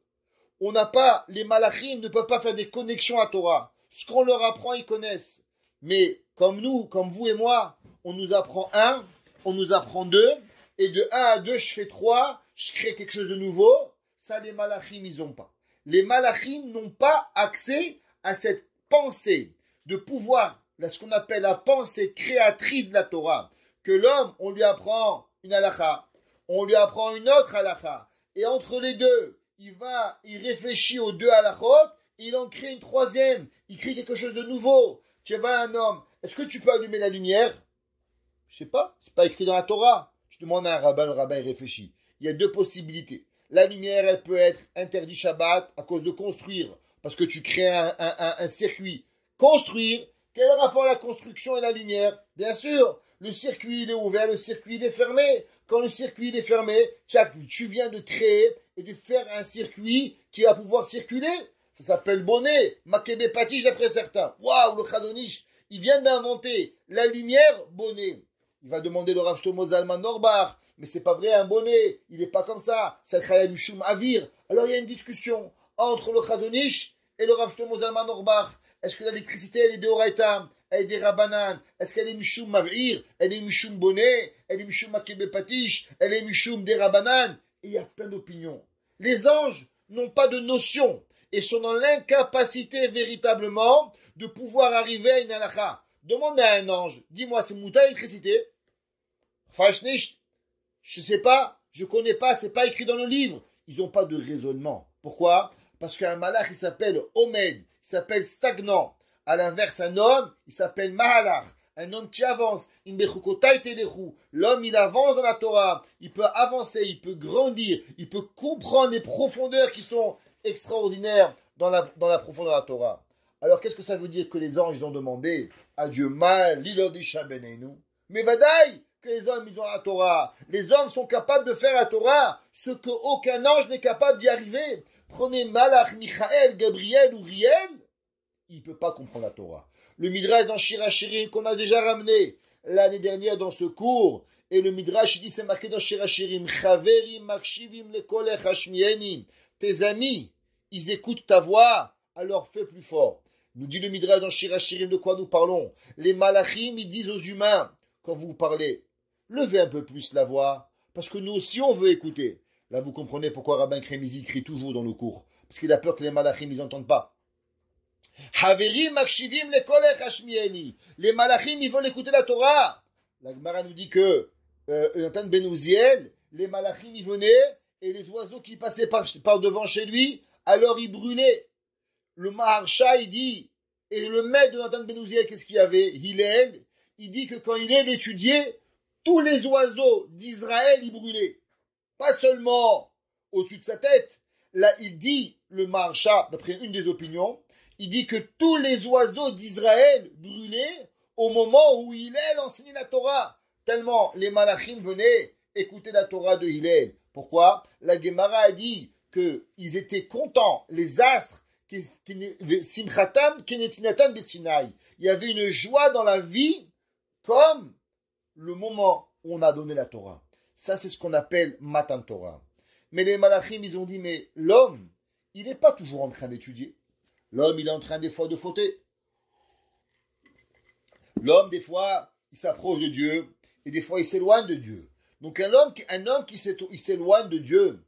On n'a pas, les malachim ne peuvent pas faire des connexions à Torah. Ce qu'on leur apprend, ils connaissent. Mais comme nous, comme vous et moi, on nous apprend 1, on nous apprend 2, et de 1 à 2, je fais 3, je crée quelque chose de nouveau. Ça, les malachim, ils n'ont pas. Les malachim n'ont pas accès à cette pensée de pouvoir, ce qu'on appelle la pensée créatrice de la Torah. Que l'homme, on lui apprend une halakha, on lui apprend une autre halakha, et entre les deux, il réfléchit aux deux halakhot, il en crée une troisième, il crée quelque chose de nouveau. Tu vois un homme, est-ce que tu peux allumer la lumière? Je sais pas, c'est pas écrit dans la Torah. Tu demandes à un rabbin, le rabbin il réfléchit. Il y a deux possibilités. La lumière, elle peut être interdite Shabbat à cause de construire, parce que tu crées un circuit. Construire, quel rapport la construction et la lumière? Bien sûr, le circuit il est ouvert, le circuit il est fermé. Quand le circuit il est fermé, tu viens de créer et de faire un circuit qui va pouvoir circuler. Ça s'appelle bonnet, makébé patish d'après certains. Waouh, le Chazonish, il vient d'inventer la lumière bonnet. Il va demander le Rav Shlomo Zalman Norbach, mais c'est pas vrai un bonnet, il n'est pas comme ça. C'est Chaya Mishum Avir. Alors il y a une discussion entre le Chazonish et le Rav Shlomo Zalman Norbach. Est-ce que l'électricité elle est de Horaïta, elle est des Rabbanan? Est-ce qu'elle est Mishum Mavir? Elle est Mishum bonnet? Elle est Mishum makébé patish? Elle est Mishum des Rabbanan? Et il y a plein d'opinions. Les anges n'ont pas de notion et sont dans l'incapacité véritablement de pouvoir arriver à une halakha. Demande à un ange, dis-moi, c'est mouta l'électricité? Fashnicht, je sais pas, je connais pas, c'est pas écrit dans le livre. Ils n'ont pas de raisonnement. Pourquoi? Parce qu'un malach, il s'appelle Omed, il s'appelle stagnant. À l'inverse, un homme, il s'appelle Mahalach. Un homme qui avance, l'homme il avance dans la Torah, il peut avancer, il peut grandir, il peut comprendre les profondeurs qui sont extraordinaires dans la profondeur de la Torah. Alors qu'est-ce que ça veut dire que les anges ils ont demandé à Dieu mal, l'ilodisha benenu? Mais vadaï que les hommes ils ont la Torah. Les hommes sont capables de faire la Torah, ce qu'aucun ange n'est capable d'y arriver. Prenez Malach, Michael, Gabriel ou Riel, il ne peut pas comprendre la Torah. Le Midrash dans Shir HaShirim qu'on a déjà ramené l'année dernière dans ce cours, et le Midrash il dit c'est marqué dans Shir HaShirim, Chaverim makshivim lekolech hashmieni. Tes amis, ils écoutent ta voix, alors fais plus fort. Nous dit le Midrash dans Shir HaShirim de quoi nous parlons. Les malachim ils disent aux humains quand vous parlez, levez un peu plus la voix, parce que nous aussi on veut écouter. Là vous comprenez pourquoi Rabbin Kremizi crie toujours dans le cours, parce qu'il a peur que les malachim ils n'entendent pas. Haverim makshivim lekolech hashmieni. Les malachim, ils veulent écouter la Torah. La Gemara nous dit que Nathan ben Uziel, les malachim, ils venaient et les oiseaux qui passaient par devant chez lui, alors ils brûlaient. Le Maharsha, il dit, et le maître de Nathan ben Uziel, qu'est-ce qu'il y avait? Hillel, il dit que quand Hillel étudiait, tous les oiseaux d'Israël, ils brûlaient. Pas seulement au-dessus de sa tête. Là, il dit, le Maharsha, d'après une des opinions, il dit que tous les oiseaux d'Israël brûlaient au moment où Hillel enseignait la Torah. Tellement les malachim venaient écouter la Torah de Hillel. Pourquoi? La Gemara a dit qu'ils étaient contents, les astres, Simchatam Kenetinatan Besinaï. Il y avait une joie dans la vie comme le moment où on a donné la Torah. Ça, c'est ce qu'on appelle Matan Torah. Mais les malachim, ils ont dit, mais l'homme, il n'est pas toujours en train d'étudier. L'homme, il est en train des fois de fauter. L'homme, des fois, il s'approche de Dieu et des fois, il s'éloigne de Dieu. Donc, un homme qui s'éloigne de Dieu,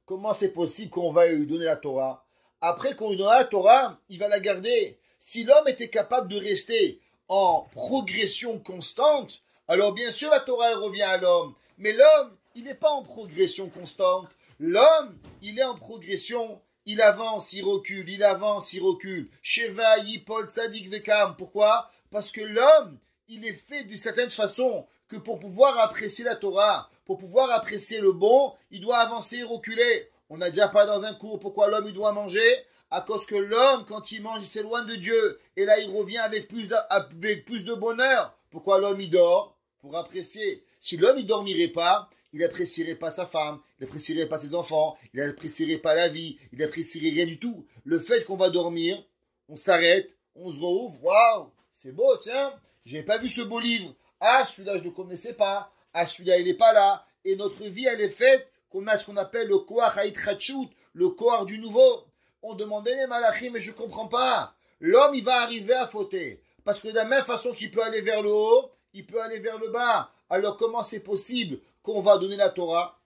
comment c'est possible qu'on va lui donner la Torah? Après qu'on lui donne la Torah, il va la garder. Si l'homme était capable de rester en progression constante, alors bien sûr, la Torah, elle revient à l'homme. Mais l'homme, il n'est pas en progression constante. L'homme, il est en progression. Il avance, il recule, il avance, il recule. Sheva, Yipol, Tzadik, Vekam. Pourquoi? Parce que l'homme, il est fait d'une certaine façon que pour pouvoir apprécier la Torah, pour pouvoir apprécier le bon, il doit avancer et reculer. On a déjà parlé dans un cours pourquoi l'homme il doit manger. À cause que l'homme, quand il mange, il s'éloigne de Dieu. Et là, il revient avec plus de bonheur. Pourquoi l'homme il dort? Pour apprécier. Si l'homme il dormirait pas, il n'apprécierait pas sa femme, il n'apprécierait pas ses enfants, il n'apprécierait pas la vie, il n'apprécierait rien du tout. Le fait qu'on va dormir, on s'arrête, on se rouvre, waouh, c'est beau, tiens, j'ai pas vu ce beau livre. Ah, celui-là, je ne le connaissais pas. Ah, celui-là, il n'est pas là. Et notre vie, elle est faite qu'on a ce qu'on appelle le koach haïtrachut, le koach du nouveau. On demandait les malachim, mais je ne comprends pas. L'homme, il va arriver à fauter. Parce que de la même façon qu'il peut aller vers le haut, il peut aller vers le bas. Alors comment c'est possible qu'on va donner la Torah?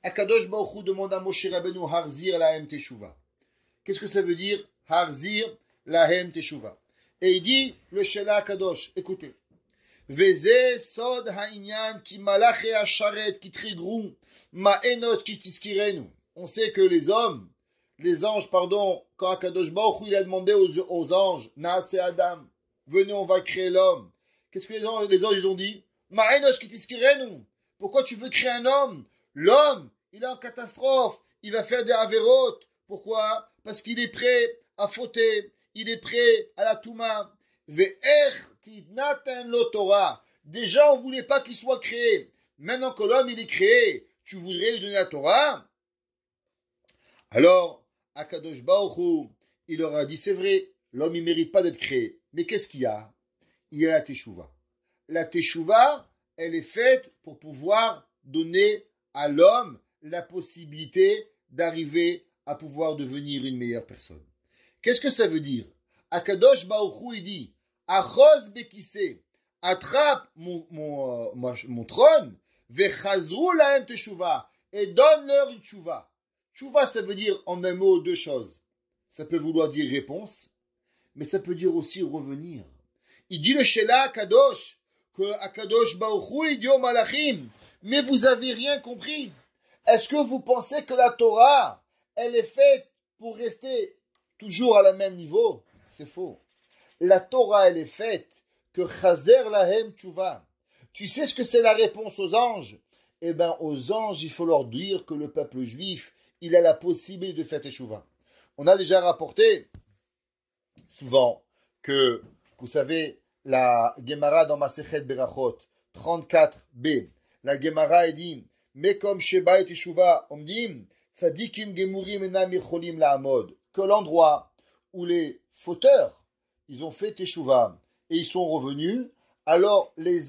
Akadosh Baruch Hu demande à Moshe Rabbeinu Harzir Lahem Teshuva. Qu'est-ce que ça veut dire? Harzir Lahem Teshuva. Et il dit, le Shela Akadosh, écoutez. Veze sod ha'inyan ki malaché hasharet ki trigru ma'enos ki tiskirenu. On sait que les anges, quand Akadosh Baruch Hu il a demandé aux anges, Naase Adam, venez on va créer l'homme. Qu'est-ce que les anges ils ont dit? Ma'enos ki tiskirenu. Pourquoi tu veux créer un homme? L'homme, il est en catastrophe, il va faire des avérotes. Pourquoi? Parce qu'il est prêt à fauter, il est prêt à la touma. Déjà, on ne voulait pas qu'il soit créé. Maintenant que l'homme il est créé, tu voudrais lui donner la Torah? Alors, Akadosh Baruch Hu, il leur a dit, c'est vrai, l'homme il ne mérite pas d'être créé. Mais qu'est-ce qu'il y a? Il y a la Teshuvah. La Teshuvah, elle est faite pour pouvoir donner à l'homme la possibilité d'arriver à pouvoir devenir une meilleure personne. Qu'est-ce que ça veut dire? Akadosh Baruch Hu, il dit, Achos bekise, attrape mon trône, vechazru lahem teshuva, et donne-leur une teshuva. Teshuva, ça veut dire en un mot deux choses. Ça peut vouloir dire réponse, mais ça peut dire aussi revenir. Il dit le Shela Akadosh, que Akadosh Baruch Hu, il dit aux malachim, mais vous avez rien compris. Est-ce que vous pensez que la Torah, elle est faite pour rester toujours à la même niveau? C'est faux. La Torah, elle est faite que chazer lahem tshuva. Tu sais ce que c'est la réponse aux anges? Eh bien, aux anges, il faut leur dire que le peuple juif, il a la possibilité de faire teshuva. On a déjà rapporté souvent que, vous savez, la Gemara dans Masechet Berachot 34b, la Gemara dit, mais comme Sheba et teshuva omdim, tzadikim gemurim enam yicholim la'amod, que l'endroit où les fauteurs ils ont fait teshuva et ils sont revenus, alors les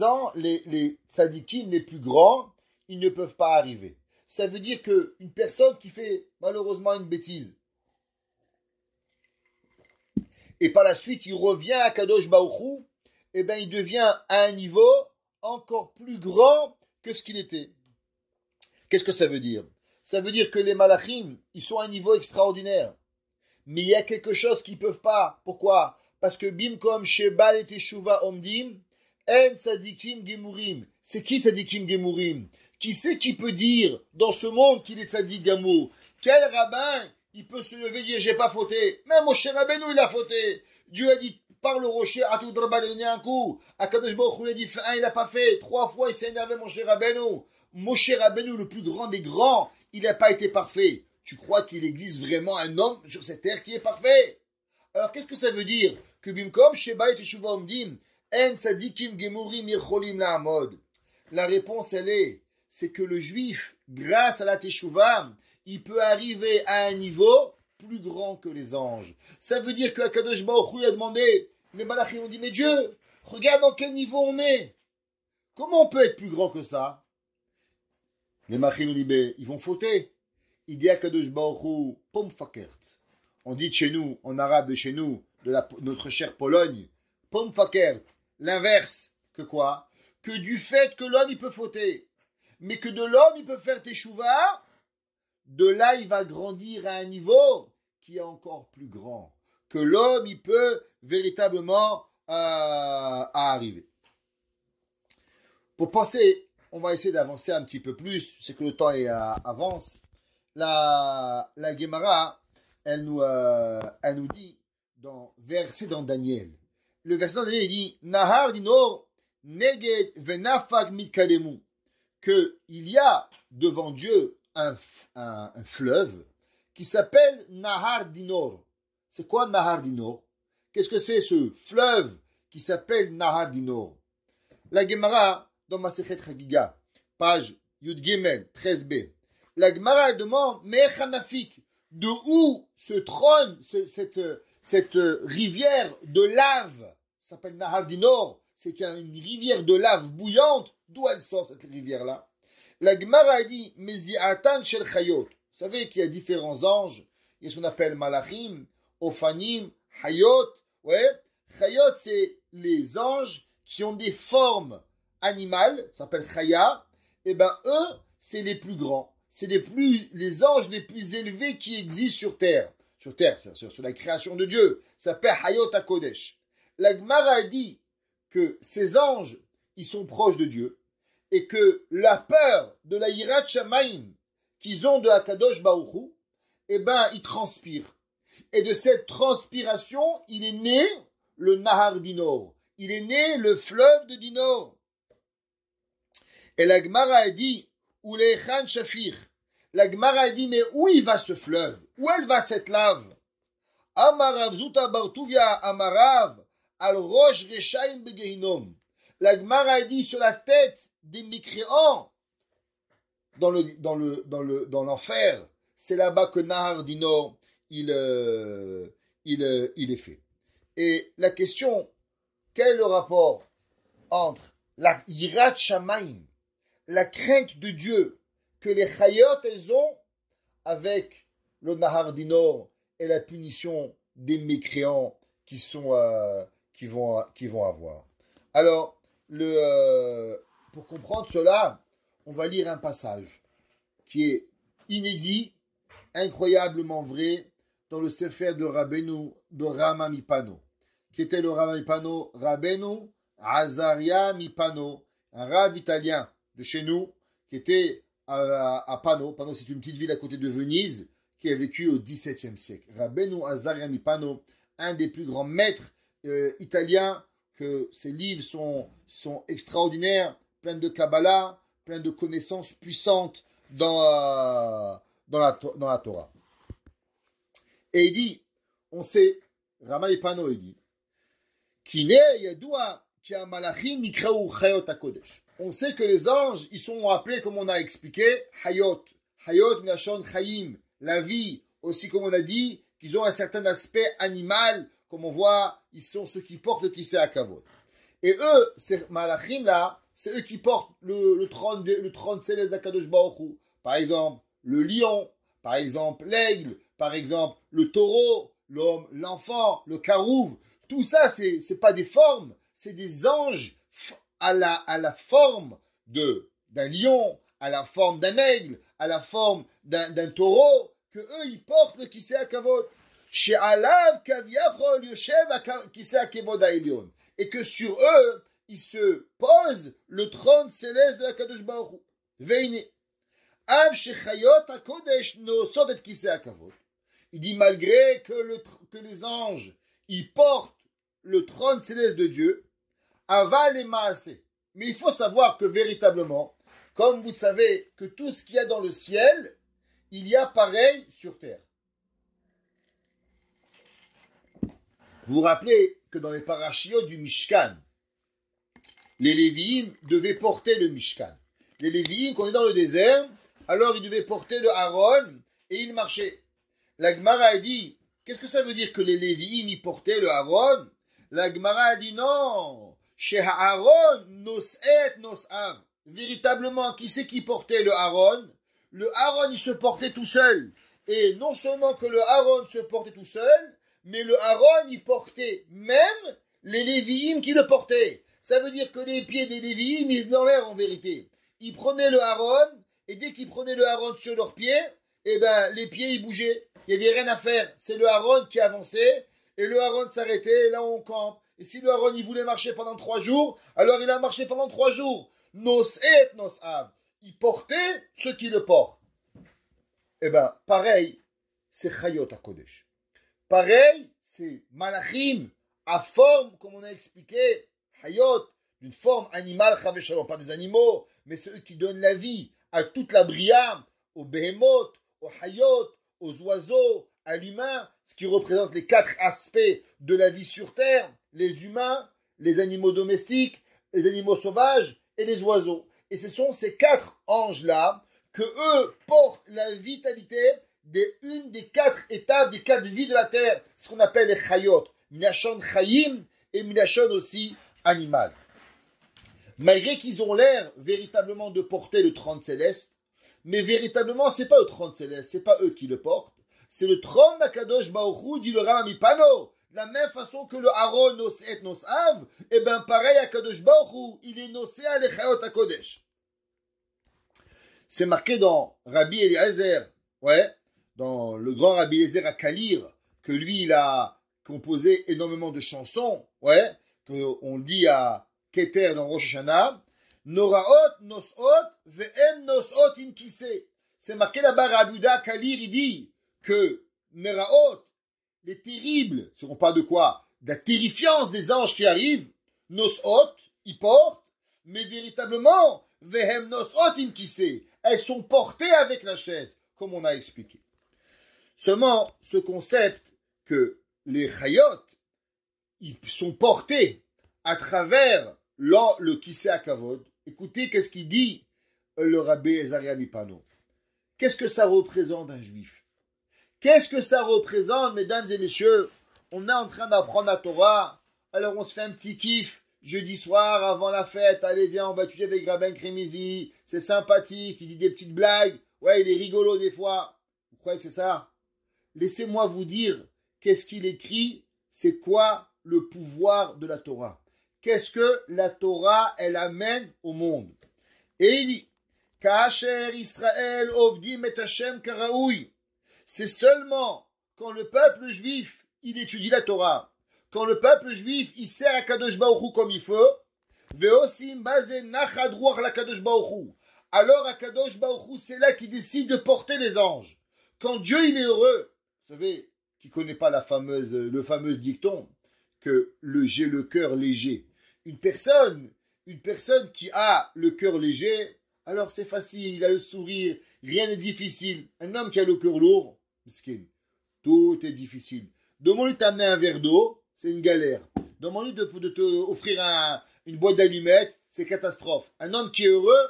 tzadikim les plus grands, ils ne peuvent pas arriver. Ça veut dire qu'une personne qui fait malheureusement une bêtise, et par la suite il revient à Kadosh Baruch Hu, eh bien il devient à un niveau encore plus grand que ce qu'il était. Qu'est-ce que ça veut dire? Ça veut dire que les malachim, ils sont à un niveau extraordinaire. Mais il y a quelque chose qu'ils ne peuvent pas. Pourquoi? Parce que bimkom shebal et teshuva omdim, en tzadikim gemurim. C'est qui tzadikim gemurim? Qui c'est qui peut dire dans ce monde qu'il est tzadik gamour? Quel rabbin il peut se lever et dire j'ai pas fauté? Même Moshe Rabbeinu il a fauté. Dieu a dit par le rocher à tout draba donner un coup. Akadosh Baruch Hu il a dit fais un, il a pas fait. 3 fois il s'est énervé Moshe Rabbeinu. Moshe Rabbeinu le plus grand des grands, il n'a pas été parfait. Tu crois qu'il existe vraiment un homme sur cette terre qui est parfait? Alors qu'est-ce que ça veut dire? Que bimkom sheba et teshuva omdim en tzadikim gemurim yicholim la'amod. La réponse c'est que le juif, grâce à la teshuva, il peut arriver à un niveau plus grand que les anges. Ça veut dire que Akadosh Baruch Hu a demandé, les malachim ont dit, mais Dieu, regarde dans quel niveau on est. Comment on peut être plus grand que ça? Les malachim ont dit, mais ils vont fauter. Il dit à Kadosh Baruch Hu, pom fakert. On dit de chez nous, en arabe de chez nous, de notre chère Pologne, pom fakert. L'inverse, que quoi? Que du fait que l'homme il peut fauter, mais que de l'homme il peut faire teshuva, de là il va grandir à un niveau qui est encore plus grand. Que l'homme il peut véritablement à arriver. Pour penser, on va essayer d'avancer un petit peu plus, c'est que le temps avance. La Gemara, elle nous dit dans Daniel. Le verset dans Daniel, il dit Nahar dinor neged venafag mikademu, que il y a devant Dieu un fleuve qui s'appelle Nahar Dinor. C'est quoi Nahar Dinor? Qu'est-ce que c'est ce fleuve qui s'appelle Nahar Dinor? La Gemara, dans Masechet Chagiga, page Yud Gimel, 13b, la Gemara demande, Mechanafik, de où se trône cette rivière de lave, ça s'appelle Nahar Dinor, c'est une rivière de lave bouillante, d'où elle sort cette rivière-là? La Gemara dit, Mezi'atan shel Chayot. Vous savez qu'il y a différents anges, il y a ce qu'on appelle Malachim, Ophanim, Hayot, ouais. Chayot, c'est les anges qui ont des formes animales, ça s'appelle Chaya, et ben eux, c'est les plus grands, c'est les anges les plus élevés qui existent sur terre, c'est-à-dire sur la création de Dieu, ça s'appelle Hayot HaKodesh. La Gemara dit que ces anges, ils sont proches de Dieu, et que la peur de la Yirat Shamayim qu'ils ont de Hakadosh Baruch Hu, eh ben, ils transpirent. Et de cette transpiration, il est né le Nahar Dinor. Il est né le fleuve de Dinor. Et la Gemara a dit, Ulechan Shafir. La Gemara a dit, mais où il va ce fleuve? Où elle va cette lave? Amarav Zuta Bartuvia Amarav al Rosh Reshaim Begehinom. La Gemara a dit sur la tête des mécréants dans l'enfer. C'est là-bas que Nahar Dinor il est fait. Et la question, quel est le rapport entre la Yirat Shamayim, la crainte de Dieu que les Chayot elles ont, avec le Nahar Dinor et la punition des mécréants qui vont avoir. Alors, pour comprendre cela, on va lire un passage qui est inédit, incroyablement vrai, dans le Sefer de Rabbeinu, de Rama Mipano. Qui était le Rama Mipano? Rabbeinu Azaria Mipano, un rave italien de chez nous, qui était à Pano. Pano, c'est une petite ville à côté de Venise, qui a vécu au XVIIe siècle. Rabbeinu Azaria Mipano, un des plus grands maîtres italiens, que ses livres sont extraordinaires, pleins de Kabbalah, pleins de connaissances puissantes dans la Torah. Et il dit, on sait, Rama Ipano, il dit, on sait que les anges, ils sont appelés, comme on a expliqué, Hayot. Hayot, Nashon, Chayim, la vie, aussi comme on a dit, qu'ils ont un certain aspect animal, comme on voit, ils sont ceux qui portent le Kisei HaKavod. Et eux, ces Malachim là, c'est eux qui portent le trône céleste d'Akadosh Baruch Hu. Par exemple, le lion, par exemple, l'aigle, par exemple, le taureau, l'homme, l'enfant, le carouve. Tout ça, c'est pas des formes, c'est des anges à la forme d'un lion, à la forme d'un aigle, à la forme d'un taureau, que eux, ils portent le Kisei HaKavod. She'alav kaviachol yoshev Kisei HaKavod ha'elyon. Et que sur eux, il se pose le trône céleste de Hakadosh Baruch Hu. Veine. Av shechayot hakodesh nosot et Kisei HaKavod. Il dit malgré que les anges, ils portent le trône céleste de Dieu, aval et maaseh. Mais il faut savoir que véritablement, comme vous savez que tout ce qu'il y a dans le ciel, il y a pareil sur terre. Vous vous rappelez que dans les parashiot du Mishkan, les Lévi'im devaient porter le Mishkan. Les Lévi'im, quand on est dans le désert, alors ils devaient porter le Aaron et ils marchaient. La Gemara a dit, qu'est-ce que ça veut dire que les Lévi'im ils portaient le Aaron? La Gemara a dit non, chez Aaron nos'et nos'av. Véritablement, qui c'est qui portait le Aaron? Le Aaron il se portait tout seul. Et non seulement que le Aaron se portait tout seul, mais le Aaron, il portait même les Lévi'im qui le portaient. Ça veut dire que les pieds des Lévi'im, ils étaient dans l'air en vérité. Ils prenaient le Aaron, et dès qu'ils prenaient le Aaron sur leurs pieds, eh ben, les pieds, ils bougeaient. Il n'y avait rien à faire. C'est le Aaron qui avançait, et le Aaron s'arrêtait, et là on campe. Et si le Aaron, il voulait marcher pendant 3 jours, alors il a marché pendant 3 jours. Nos et nos av. Il portait ceux qui le portent. Eh ben, pareil, c'est Chayot HaKodesh. Pareil, c'est Malachim, à forme, comme on a expliqué, Hayot, d'une forme animale, pas des animaux, mais ceux qui donnent la vie à toute la bria, aux behemoth, aux hayot, aux oiseaux, à l'humain, ce qui représente les 4 aspects de la vie sur terre, les humains, les animaux domestiques, les animaux sauvages et les oiseaux. Et ce sont ces 4 anges-là que eux portent la vitalité une des 4 étapes, des 4 vies de la terre, ce qu'on appelle les chayot, minachon chayim et minachon aussi animal. Malgré qu'ils ont l'air véritablement de porter le trône céleste, mais véritablement c'est pas le trône céleste, c'est pas eux qui le portent, c'est le trône d'Akadosh Baruch Hu, dit le Rama Mipano. De la même façon que le Aaron Noseet Nosav, et bien pareil Akadosh Baruch Hu, il est Nosé à l'Echayot HaKodesh. C'est marqué dans Rabbi Eliezer, dans le grand Rabbi Eliezer à Kalir, que lui il a composé énormément de chansons, qu'on dit à Keter dans Rosh Hashanah, Noraot Nosot ve'em Nosot in Kise. C'est marqué là-bas, Rabbi Yehuda Kalir, il dit que Neraot, les terribles, on parle de quoi? De la terrifiance des anges qui arrivent, Nosot, ils portent, mais véritablement, ve'em Nosot in Kise. Elles sont portées avec la chaise, comme on a expliqué. Seulement, ce concept que les chayot, ils sont portés à travers le Kisei HaKavod. Écoutez, qu'est-ce qu'il dit le Rabbi Ezaria Mipano? Qu'est-ce que ça représente un juif? Qu'est-ce que ça représente, mesdames et messieurs? On est en train d'apprendre la Torah, alors on se fait un petit kiff, jeudi soir, avant la fête, allez viens, on va étudier avec Rabben Kremizi, c'est sympathique, il dit des petites blagues, il est rigolo des fois. Vous croyez que c'est ça? Laissez-moi vous dire, qu'est-ce qu'il écrit? C'est quoi le pouvoir de la Torah? Qu'est-ce que la Torah, elle amène au monde? Et il dit, Ka'asher Israël ovdim et Hashem karaoui. C'est seulement quand le peuple juif, il étudie la Torah, quand le peuple juif, il sert à Kadosh Baruch Hu comme il faut, ve'osim bazen nachad ruach la Kadosh Baruch Hu. Alors à Kadosh Baruch Hu, c'est là qu'il décide de porter les anges. Quand Dieu, il est heureux, vous savez, qui connaît pas le fameux dicton, que j'ai le cœur léger. Une personne qui a le cœur léger, alors c'est facile, il a le sourire, rien n'est difficile. Un homme qui a le cœur lourd, miskin, tout est difficile. Demande-lui de t'amener un verre d'eau, c'est une galère. Demande-lui de te offrir une boîte d'allumettes, c'est catastrophe. Un homme qui est heureux,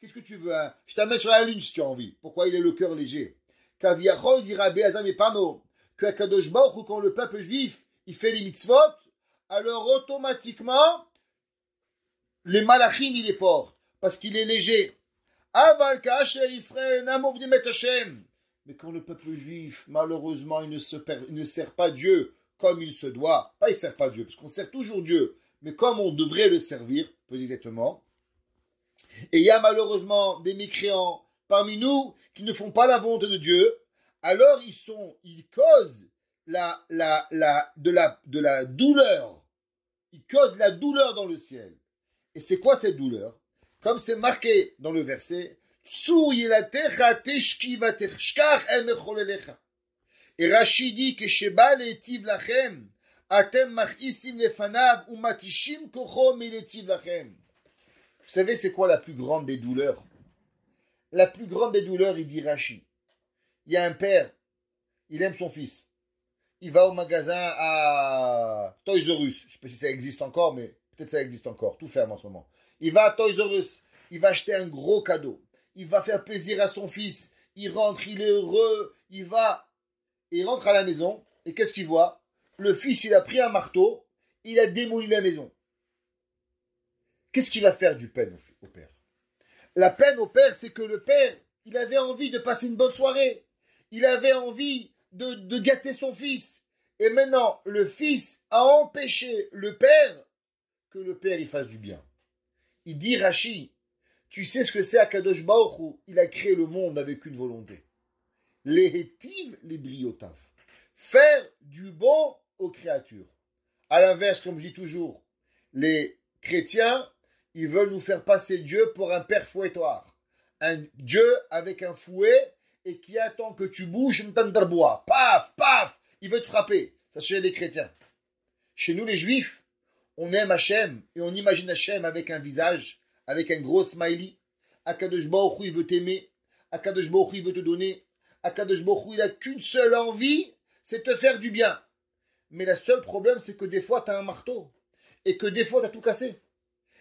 qu'est-ce que tu veux? Je t'amène sur la lune si tu as envie. Pourquoi il a le cœur léger? Kaviachol dira Be'azam et Pano, que Kadosh Baruch, quand le peuple juif, il fait les mitzvot, alors automatiquement, les malachim, il les porte, parce qu'il est léger. Aval Ka'asher Israël namovdim et Hashem. Mais quand le peuple juif, malheureusement, il ne sert pas Dieu comme il se doit, pas il ne sert pas Dieu, parce qu'on sert toujours Dieu, mais comme on devrait le servir, plus exactement. Et il y a malheureusement des mécréants parmi nous qui ne font pas la volonté de Dieu, alors ils causent de la douleur. Ils causent la douleur dans le ciel. Et c'est quoi cette douleur? Comme c'est marqué dans le verset, et Rachid dit que Sheba le'etiv lachem, atem machisim lefanav umatishim kocho miletiv lachem. Vous savez c'est quoi la plus grande des douleurs? La plus grande des douleurs, il dit Rachid. Il y a un père, il aime son fils. Il va au magasin à Toys R Us. Je ne sais pas si ça existe encore, mais peut-être ça existe encore. Tout ferme en ce moment. Il va à Toys R Us. Il va acheter un gros cadeau. Il va faire plaisir à son fils. Il rentre, il est heureux. Il rentre à la maison. Et qu'est-ce qu'il voit? Le fils, il a pris un marteau. Il a démoli la maison. Qu'est-ce qu'il va faire du peine au père? La peine au père, c'est que le père, il avait envie de passer une bonne soirée. Il avait envie de gâter son fils. Et maintenant, le fils a empêché le père que le père il fasse du bien. Il dit, Rashi, tu sais ce que c'est Akadosh Baruch Hu, il a créé le monde avec une volonté. Les hétiv, les briotav. Faire du bon aux créatures. À l'inverse, comme je dis toujours, les chrétiens, ils veulent nous faire passer Dieu pour un père fouettoir. Un Dieu avec un fouet et qui attend que tu bouges, paf, paf, il veut te frapper. Ça, c'est chez les chrétiens. Chez nous, les juifs, on aime Hachem et on imagine Hachem avec un visage, avec un gros smiley. Akadosh Baruch Hu, il veut t'aimer. Akadosh Baruch Hu, il veut te donner. Akadosh Baruch Hu, il a qu'une seule envie, c'est te faire du bien. Mais le seul problème, c'est que des fois, tu as un marteau. Et que des fois, tu as tout cassé.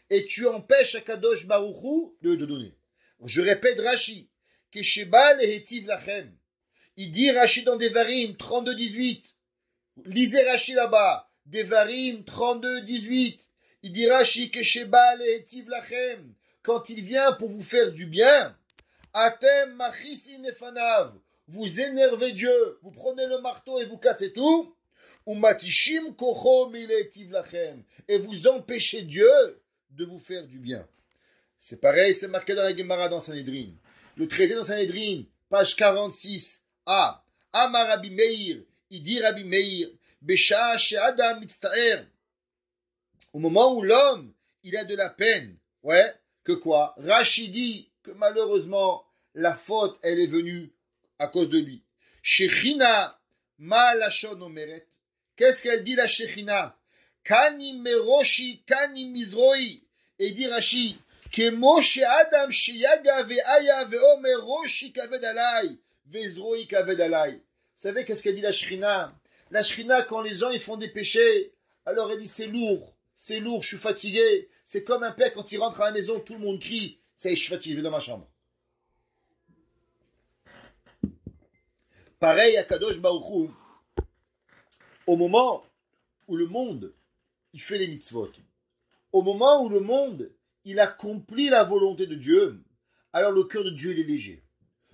Et tu empêches Akadosh Baruch Hu de te donner. Je répète Rashi. Kesheba lehetiv lachem. Il dit Rashi dans Devarim 32-18. Lisez Rashi là-bas. Devarim 32-18. Il dit Rashi Kesheba lehetiv lachem. Quand il vient pour vous faire du bien, Atem machisi nefanav. Vous énervez Dieu. Vous prenez le marteau et vous cassez tout. Umatishim kocho miletiv lachem. Et vous empêchez Dieu de vous faire du bien. C'est pareil, c'est marqué dans la Gemara dans Sanhedrin. Le traité dans Sanhedrin, page 46a. Amar Rabbi Meir, il dit Rabbi Meir, Besha she'adam mitzta'er. Au moment où l'homme, il a de la peine, ouais, que quoi? Rashi dit que malheureusement, la faute, elle est venue à cause de lui. Shechina ma lashon omeret. Qu'est-ce qu'elle dit la Shechina? Kani meroshi, kani mizroi. Et dit Rashi, que Moshe Adam Shiyaga ve'aya ve'omer roshi kaved alai, ve'zroi kaved alai. Vous savez qu'est-ce qu'elle dit la Shrina? La Shrina, quand les gens ils font des péchés, alors elle dit c'est lourd, je suis fatigué. C'est comme un père quand il rentre à la maison, tout le monde crie, ça y est, je suis fatigué, je vais dans ma chambre. Pareil à Kadosh Baruch Hu, au moment où le monde il fait les mitzvot, au moment où le monde il accomplit la volonté de Dieu, alors le cœur de Dieu il est léger.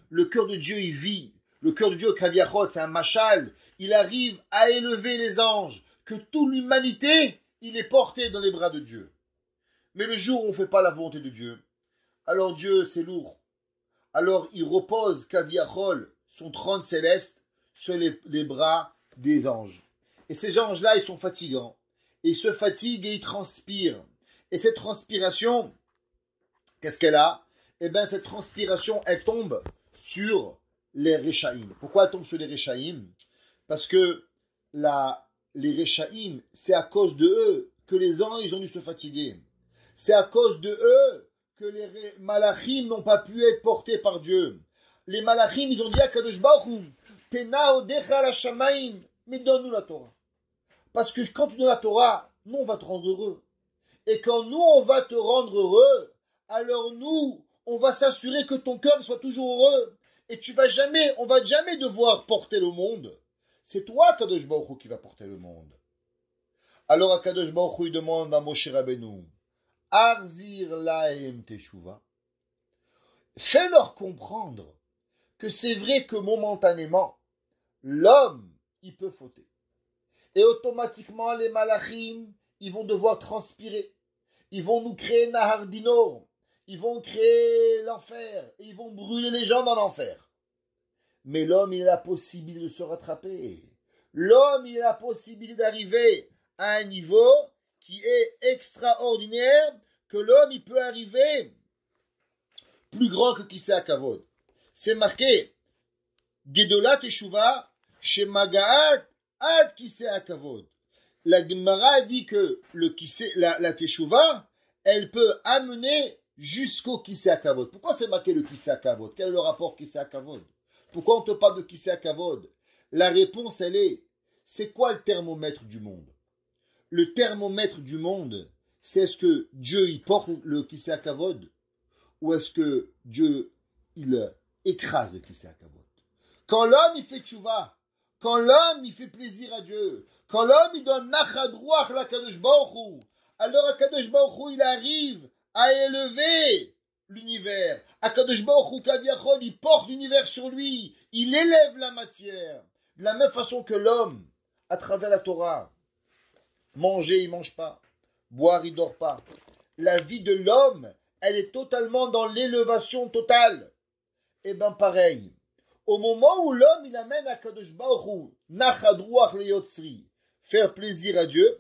Le cœur de Dieu il vit. Le cœur de Dieu, Kaviachol, c'est un machal. Il arrive à élever les anges. Que toute l'humanité, il est porté dans les bras de Dieu. Mais le jour où on ne fait pas la volonté de Dieu, alors Dieu c'est lourd. Alors il repose Kaviachol, son trône céleste, sur les bras des anges. Et ces anges-là, ils sont fatigants. Et ils se fatiguent et ils transpirent. Et cette transpiration, qu'est-ce qu'elle a? Eh bien, cette transpiration, elle tombe sur les Réchaïm. Pourquoi elle tombe sur les Réchaïm? Parce que les Réchaïm, c'est à cause de eux que les anges ils ont dû se fatiguer. C'est à cause de eux que les Malachim n'ont pas pu être portés par Dieu. Les Malachim, ils ont dit à Kadosh Baruch Hu, Tena odecha la shamaim, mais donne-nous la Torah. Parce que quand tu donnes la Torah, nous on va te rendre heureux. Et quand nous, on va te rendre heureux, alors nous, on va s'assurer que ton cœur soit toujours heureux. Et on va jamais devoir porter le monde. C'est toi, Kadosh Baruch Hu, qui va porter le monde. Alors, Kadosh Baruch Hu, il demande à Moshe Rabbeinu, Arzir lahem teshuva. Fais-leur comprendre que c'est vrai que momentanément, l'homme, il peut fauter. Et automatiquement, les malachim, ils vont devoir transpirer. Ils vont nous créer Nahar Dinor. Ils vont créer l'enfer. Et ils vont brûler les gens dans l'enfer. Mais l'homme, il a la possibilité de se rattraper. L'homme, il a la possibilité d'arriver à un niveau qui est extraordinaire, que l'homme, il peut arriver plus grand que Kisei HaKavod. C'est marqué, Gedolat Teshuva, Shemagaat Ad Kisei HaKavod. La Gemara dit que la Teshuva, elle peut amener jusqu'au Kisei HaKavod. Pourquoi c'est marqué le Kisei HaKavod? Quel est le rapport Kisei HaKavod? Pourquoi on te parle de Kisei HaKavod? La réponse, elle est, c'est quoi le thermomètre du monde? Le thermomètre du monde, c'est est-ce que Dieu, il porte le Kisei HaKavod? Ou est-ce que Dieu, il écrase le Kisei HaKavod? Quand l'homme, il fait tchouva, quand l'homme, il fait plaisir à Dieu, quand l'homme, il donne nachad ruach la Kadosh Baruch Hu, alors Akadosh Baruch Hu, il arrive à élever l'univers. Akadosh Baruch Hu, Kaviachol, il porte l'univers sur lui, il élève la matière. De la même façon que l'homme, à travers la Torah, manger, il mange pas, boire, il dort pas. La vie de l'homme, elle est totalement dans l'élévation totale. Et bien pareil, au moment où l'homme, il amène à Kadosh Baruch Hu, nachad ruach le yotzri, faire plaisir à Dieu,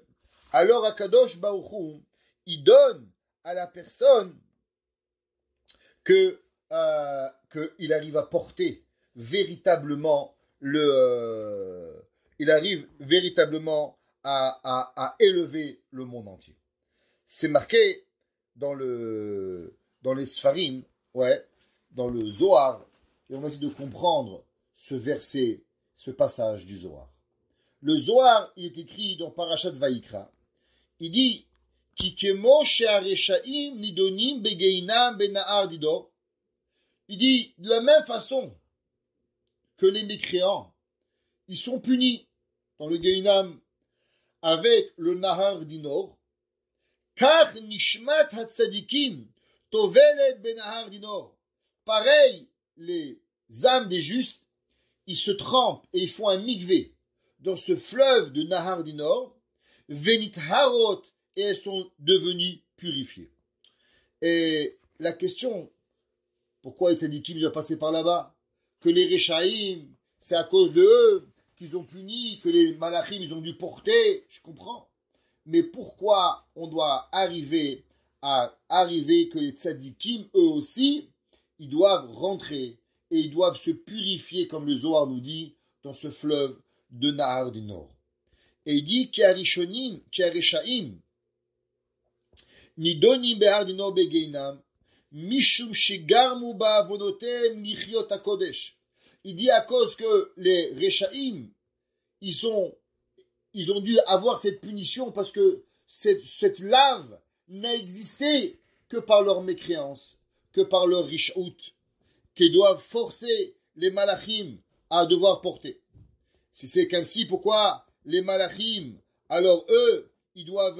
alors Akadosh Baruch Hu, il donne à la personne qu'il arrive à porter véritablement il arrive véritablement à élever le monde entier. C'est marqué dans les Sfarim, ouais, dans le Zohar, et on va essayer de comprendre ce verset, ce passage du Zohar. Le Zohar, il est écrit dans Parashat Vayikra. Il dit Kikemo she'areshaim nidonim begeinam benahar didor. Il dit de la même façon que les mécréants, ils sont punis dans le Geinam avec le Nahar Dinor. Kach nishmat hatzadikim tovelet benahar dinor. Pareil, les âmes des justes, ils se trempent et ils font un mikvé dans ce fleuve de Nahar Dinor. Venit harot, et elles sont devenues purifiées. Et la question, pourquoi les tzadikim doivent passer par là-bas? Que les Rechaïm, c'est à cause de eux qu'ils ont puni, que les Malachim, ils ont dû porter, je comprends. Mais pourquoi on doit arriver que les tzadikim, eux aussi, ils doivent rentrer et ils doivent se purifier, comme le Zohar nous dit, dans ce fleuve de Nahar du Nord. Et il dit Kiarishonim, Kiareshaim, Nidonim behar du Nord begeinam, Mishum shegarmu ba'avonotem nichyot hakodesh. Il dit à cause que les Rechaim, ils ont dû avoir cette punition parce que cette lave n'a existé que par leur mécréance, que par leur rishout, qu'ils doivent forcer les malachim à devoir porter. Si c'est comme si, pourquoi les malachim, alors eux, ils doivent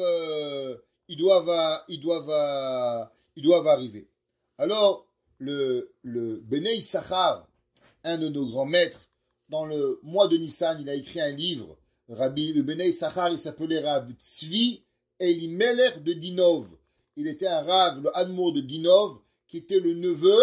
arriver. Alors, le Béné Issachar, un de nos grands maîtres, dans le mois de Nissan, il a écrit un livre. Le Béné Issachar, il s'appelait Rav Tzvi Elimelech de Dinov. Il était un Rav, le Admour de Dinov, qui était le neveu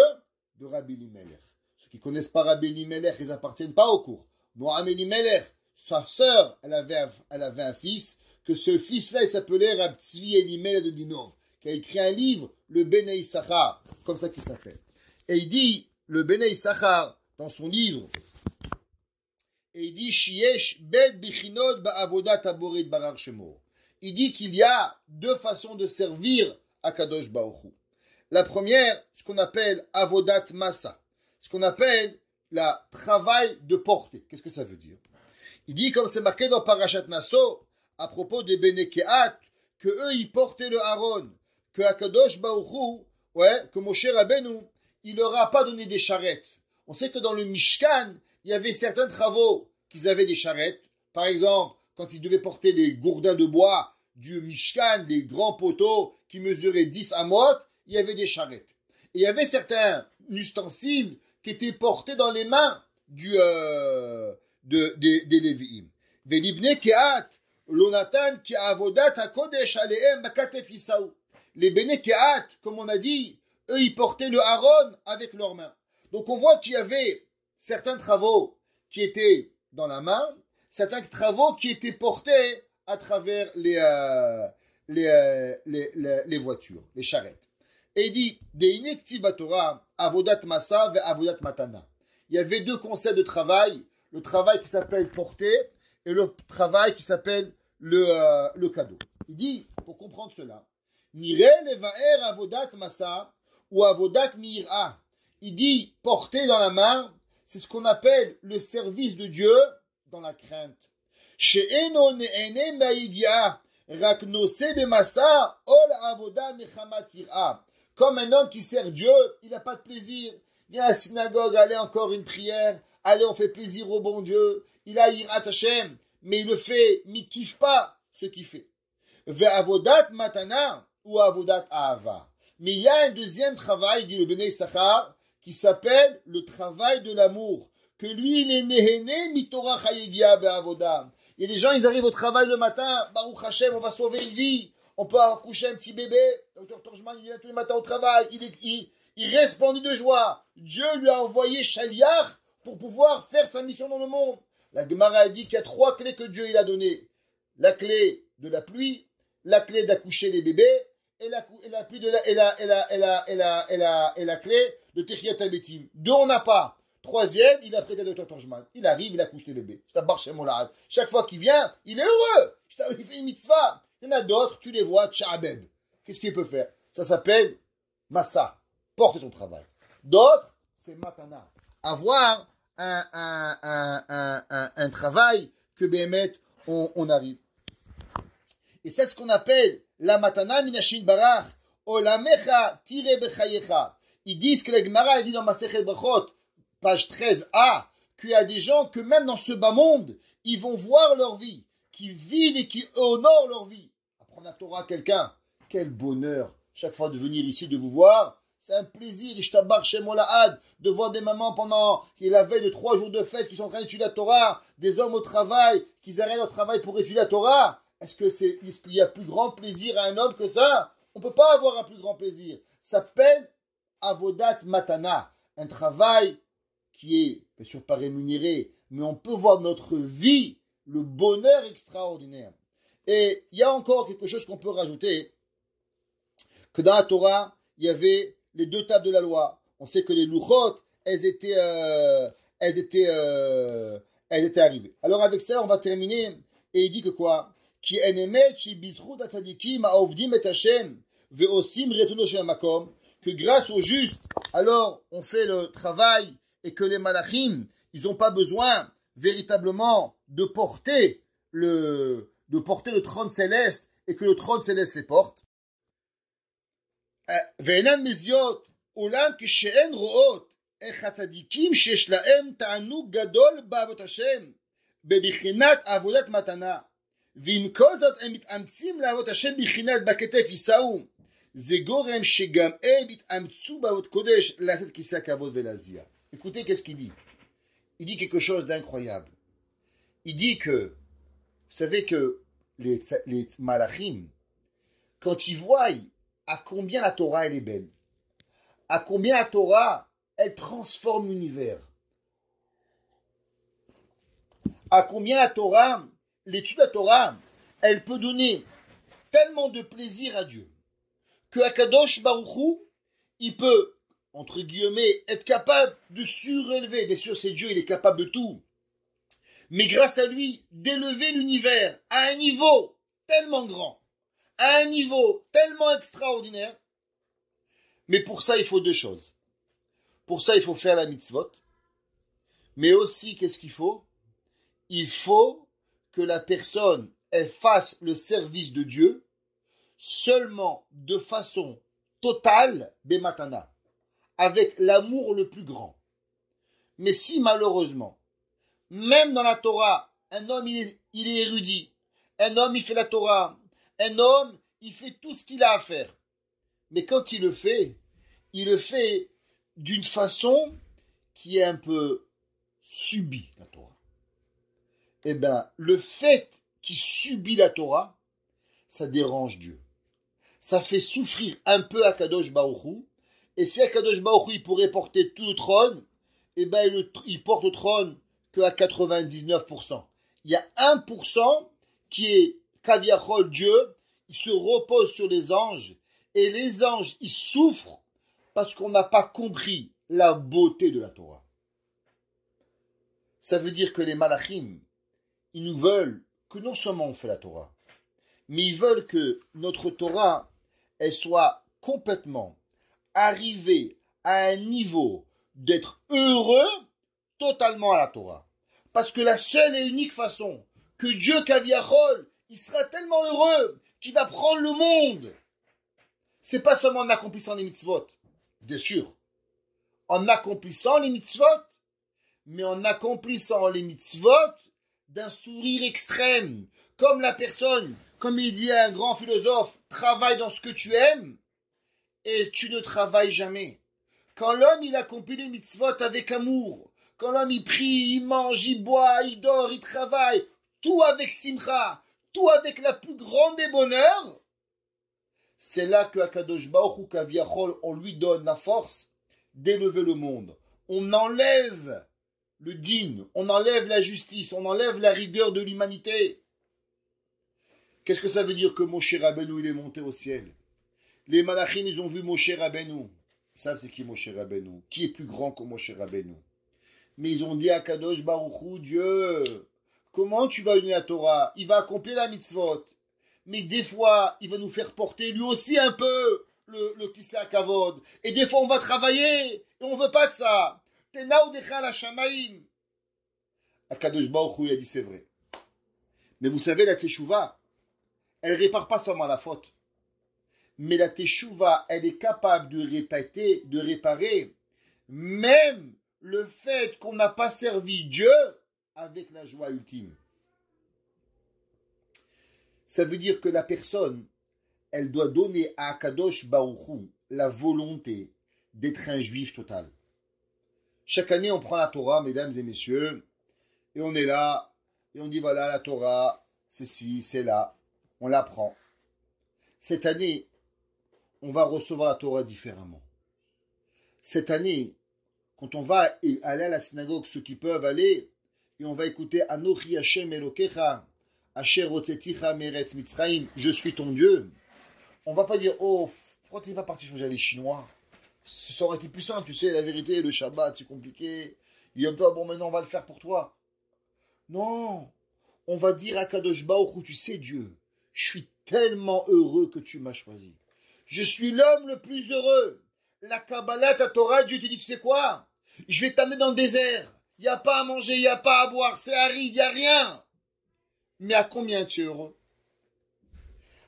de Rabbi Elimelech. Ceux qui ne connaissent pas Rabbi Elimelech, ils n'appartiennent pas au cours. Noam Elimelech, sa sœur, elle avait un fils, que ce fils-là, il s'appelait Rav Tzvi Elimelech de Dinov, qui a écrit un livre, le Béné Issachar, comme ça qu'il s'appelle. Et il dit, le Béné Issachar, dans son livre, et il dit Shiesh bet bichinot ba'avodat aborit barar shemo. Il dit qu'il y a deux façons de servir à Kadosh Baruch Hu. La première, ce qu'on appelle avodat massa, ce qu'on appelle le travail de porter. Qu'est-ce que ça veut dire? Il dit, comme c'est marqué dans Parashat Naso, à propos des Bene Kehat, que eux ils portaient le Aaron, que à Kadosh Baruch Hu, que Moshe Rabbeinu, il leur a pas donné des charrettes. On sait que dans le Mishkan, il y avait certains travaux qu'ils avaient des charrettes. Par exemple, quand ils devaient porter les gourdins de bois du Mishkan, les grands poteaux qui mesuraient 10 amot, il y avait des charrettes. Et il y avait certains ustensiles qui étaient portés dans les mains des Lévi'im. Velibne kehat, lonatan ki avodat hakodesh alehem bakatef Isaou. Les Bene Kehat, comme on a dit, eux, ils portaient le Aaron avec leurs mains. Donc on voit qu'il y avait certains travaux qui étaient dans la main, certains travaux qui étaient portés à travers les voitures, les charrettes. Et il dit, Deinekti Batora, Avodat Massa ve Avodat Matana. Il y avait deux concepts de travail, le travail qui s'appelle porter et le travail qui s'appelle le cadeau. Il dit, pour comprendre cela, Nire levaer Avodat Massa ou Avodat Mir'a. Il dit porter dans la main, c'est ce qu'on appelle le service de Dieu dans la crainte. Comme un homme qui sert Dieu, il n'a pas de plaisir. Viens à la synagogue, allez encore une prière, allez on fait plaisir au bon Dieu. Il a Yirat Hashem, mais il le fait, mais il ne kiffe pas ce qu'il fait. Ve'avodat matana ou avodat ahava. Mais il y a un deuxième travail, dit le Béné Issachar, qui s'appelle le travail de l'amour. Que lui, il est néhéné, mitora chayegia be'avoda. Il y a des gens, ils arrivent au travail le matin, Baruch Hashem, on va sauver une vie, on peut accoucher un petit bébé. Docteur Torjman, il vient tous les matins au travail, il resplendit de joie. Dieu lui a envoyé Shaliach pour pouvoir faire sa mission dans le monde. La Gemara a dit qu'il y a 3 clés que Dieu il a données. La clé de la pluie, la clé d'accoucher les bébés, et la clé de Techiyat HaBetim. 2, on n'a pas. 3e, il a prêté de Dr. Torjman. Il arrive, il accouche les bébés. Chaque fois qu'il vient, il est heureux. Il fait une mitzvah. Il y en a d'autres, tu les vois, tcha'abeb. Qu'est-ce qu'il peut faire? Ça s'appelle massa. Porte ton travail. D'autres, c'est matana. avoir un travail que Béhémet, on arrive. Et c'est ce qu'on appelle la matana minashin barach, olamecha tire bechayecha. Ils disent que la Gemara, elle dit dans Masechet Brachot, page 13a, qu'il y a des gens que même dans ce bas monde, ils vont voir leur vie, qui vivent et qui honorent leur vie. Apprendre la Torah à quelqu'un, quel bonheur, chaque fois de venir ici, de vous voir. C'est un plaisir, Ishtabar Shem Olahad, de voir des mamans pendant la veille de 3 jours de fête qui sont en train d'étudier la Torah, des hommes au travail, qui arrêtent leur travail pour étudier la Torah. Est-ce qu'il y a plus grand plaisir à un homme que ça? On ne peut pas avoir un plus grand plaisir. Ça s'appelle Avodat Matana, un travail qui est, bien sûr, pas rémunéré, mais on peut voir notre vie, le bonheur extraordinaire. Et il y a encore quelque chose qu'on peut rajouter, que dans la Torah, il y avait les 2 tables de la loi. On sait que les louchot, elles étaient arrivées. Alors avec ça, on va terminer. Et il dit que quoi? Qui que grâce au juste, alors on fait le travail et que les malachim, ils n'ont pas besoin véritablement de porter le trône céleste et que le trône céleste les porte. ואינן מזיעות, אולם כשאין רואות איך הצדיקים שיש להם תענוג גדול בעבודת השם, בבחינת עבודת מתנה, ועם כל זאת הם מתאמצים לעבוד השם בחינת בכתף יישאו, זה גורם שגם הם יתאמצו בעבוד קודש לעשות כיסא הכבוד ולעשייה. Écoutez, qu'est-ce qu'il dit? Il dit quelque chose d'incroyable. Il dit que, vous savez que les malachim, quand ils voient à combien la Torah elle est belle, à combien la Torah elle transforme l'univers, à combien la Torah, l'étude de la Torah, elle peut donner tellement de plaisir à Dieu, que Akadosh Baruch Hu, il peut, entre guillemets, être capable de surélever, bien sûr c'est Dieu, il est capable de tout, mais grâce à lui, d'élever l'univers à un niveau tellement grand, à un niveau tellement extraordinaire. Mais pour ça, il faut 2 choses. Pour ça, il faut faire la mitzvot. Mais aussi, qu'est-ce qu'il faut? Il faut que la personne, elle fasse le service de Dieu seulement de façon totale, bematana, avec l'amour le plus grand. Mais si malheureusement, même dans la Torah, un homme, il est érudit, un homme, il fait la Torah, un homme, il fait tout ce qu'il a à faire. Mais quand il le fait d'une façon qui est un peu subie, la Torah. Eh bien, le fait qu'il subit la Torah, ça dérange Dieu. Ça fait souffrir un peu Akadosh Baruch Hu. Et si Akadosh Baruch Hu, il pourrait porter tout le trône, eh bien, il porte le trône qu'à 99%. Il y a 1% qui est Kaviachol, Dieu, il se repose sur les anges, et les anges, ils souffrent parce qu'on n'a pas compris la beauté de la Torah. Ça veut dire que les malachim, ils nous veulent que non seulement on fait la Torah, mais ils veulent que notre Torah, elle soit complètement arrivée à un niveau d'être heureux totalement à la Torah. Parce que la seule et unique façon que Dieu, Kaviachol, il sera tellement heureux qu'il va prendre le monde. C'est pas seulement en accomplissant les mitzvot, bien sûr, en accomplissant les mitzvot, mais en accomplissant les mitzvot d'un sourire extrême, comme la personne, comme il dit un grand philosophe, travaille dans ce que tu aimes et tu ne travailles jamais. Quand l'homme il accomplit les mitzvot avec amour, quand l'homme il prie, il mange, il boit, il dort, il travaille, tout avec simcha, tout avec la plus grande des bonheurs, c'est là que Akadosh Baruch Hu Kaviachol, on lui donne la force d'élever le monde. On enlève le din, on enlève la justice, on enlève la rigueur de l'humanité. Qu'est-ce que ça veut dire que Moshe Rabbeinu il est monté au ciel? Les malachim ils ont vu Moshe Rabbeinu. Ils savent c'est qui Moshe Rabbeinu? Qui est plus grand que Moshe Rabbeinu? Mais ils ont dit à Kadosh Baruch Hu, Dieu, comment tu vas donner la Torah? Il va accomplir la mitzvot. Mais des fois, il va nous faire porter lui aussi un peu le Kissé Kavod. Et des fois, on va travailler et on veut pas de ça. Akadosh Baruch Hu, il a dit c'est vrai. Mais vous savez, la teshuva, elle répare pas seulement la faute. Mais la teshuva, elle est capable de réparer même le fait qu'on n'a pas servi Dieu avec la joie ultime. Ça veut dire que la personne, elle doit donner à Akadosh Baruch Hu la volonté d'être un juif total. Chaque année, on prend la Torah, mesdames et messieurs, et on est là, et on dit voilà, la Torah, c'est ci, c'est là, on l'apprend. Cette année, on va recevoir la Torah différemment. Cette année, quand on va aller à la synagogue, ceux qui peuvent aller, et on va écouter Anochi Hashem Elokecha, Asher Otzeticha Meretz Mitzrayim, je suis ton Dieu. On va pas dire, oh, pourquoi tu n'es pas parti changer les Chinois? Ça aurait été plus simple, tu sais, la vérité, le Shabbat, c'est compliqué. Yom Tov, bon, maintenant, on va le faire pour toi. Non, on va dire à Kadosh Baruch Hu, tu sais, Dieu, je suis tellement heureux que tu m'as choisi. Je suis l'homme le plus heureux. La Kabbalah, ta Torah, Dieu te dit, tu sais quoi? Je vais t'amener dans le désert. Il n'y a pas à manger, il n'y a pas à boire, c'est aride, il n'y a rien. Mais à combien tu es heureux?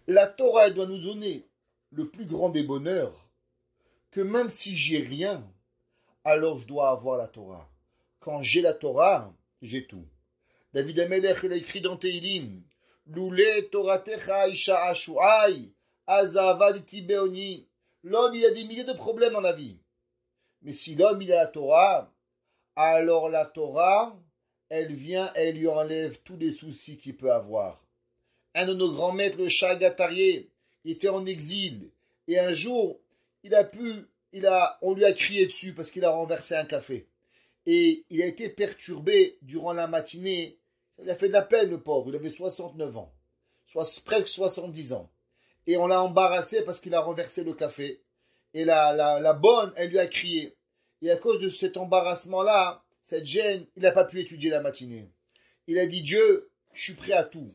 La Torah, elle doit nous donner le plus grand des bonheurs, que même si j'ai rien, alors je dois avoir la Torah. Quand j'ai la Torah, j'ai tout. David Amelech, il a écrit dans Teilim, Loulé Toratecha Isha Ashuai, Azavad Tibeoni. L'homme, il a des milliers de problèmes dans la vie. Mais si l'homme, il a la Torah, alors la Torah, elle vient, elle lui enlève tous les soucis qu'il peut avoir. Un de nos grands maîtres, le Shah Gatarié, il était en exil. Et un jour, on lui a crié dessus parce qu'il a renversé un café. Et il a été perturbé durant la matinée. Il a fait de la peine, le pauvre. Il avait 69 ans. Presque 70 ans. Et on l'a embarrassé parce qu'il a renversé le café. Et la bonne, elle lui a crié. Et à cause de cet embarrassement-là, cette gêne, il n'a pas pu étudier la matinée. Il a dit, Dieu, je suis prêt à tout.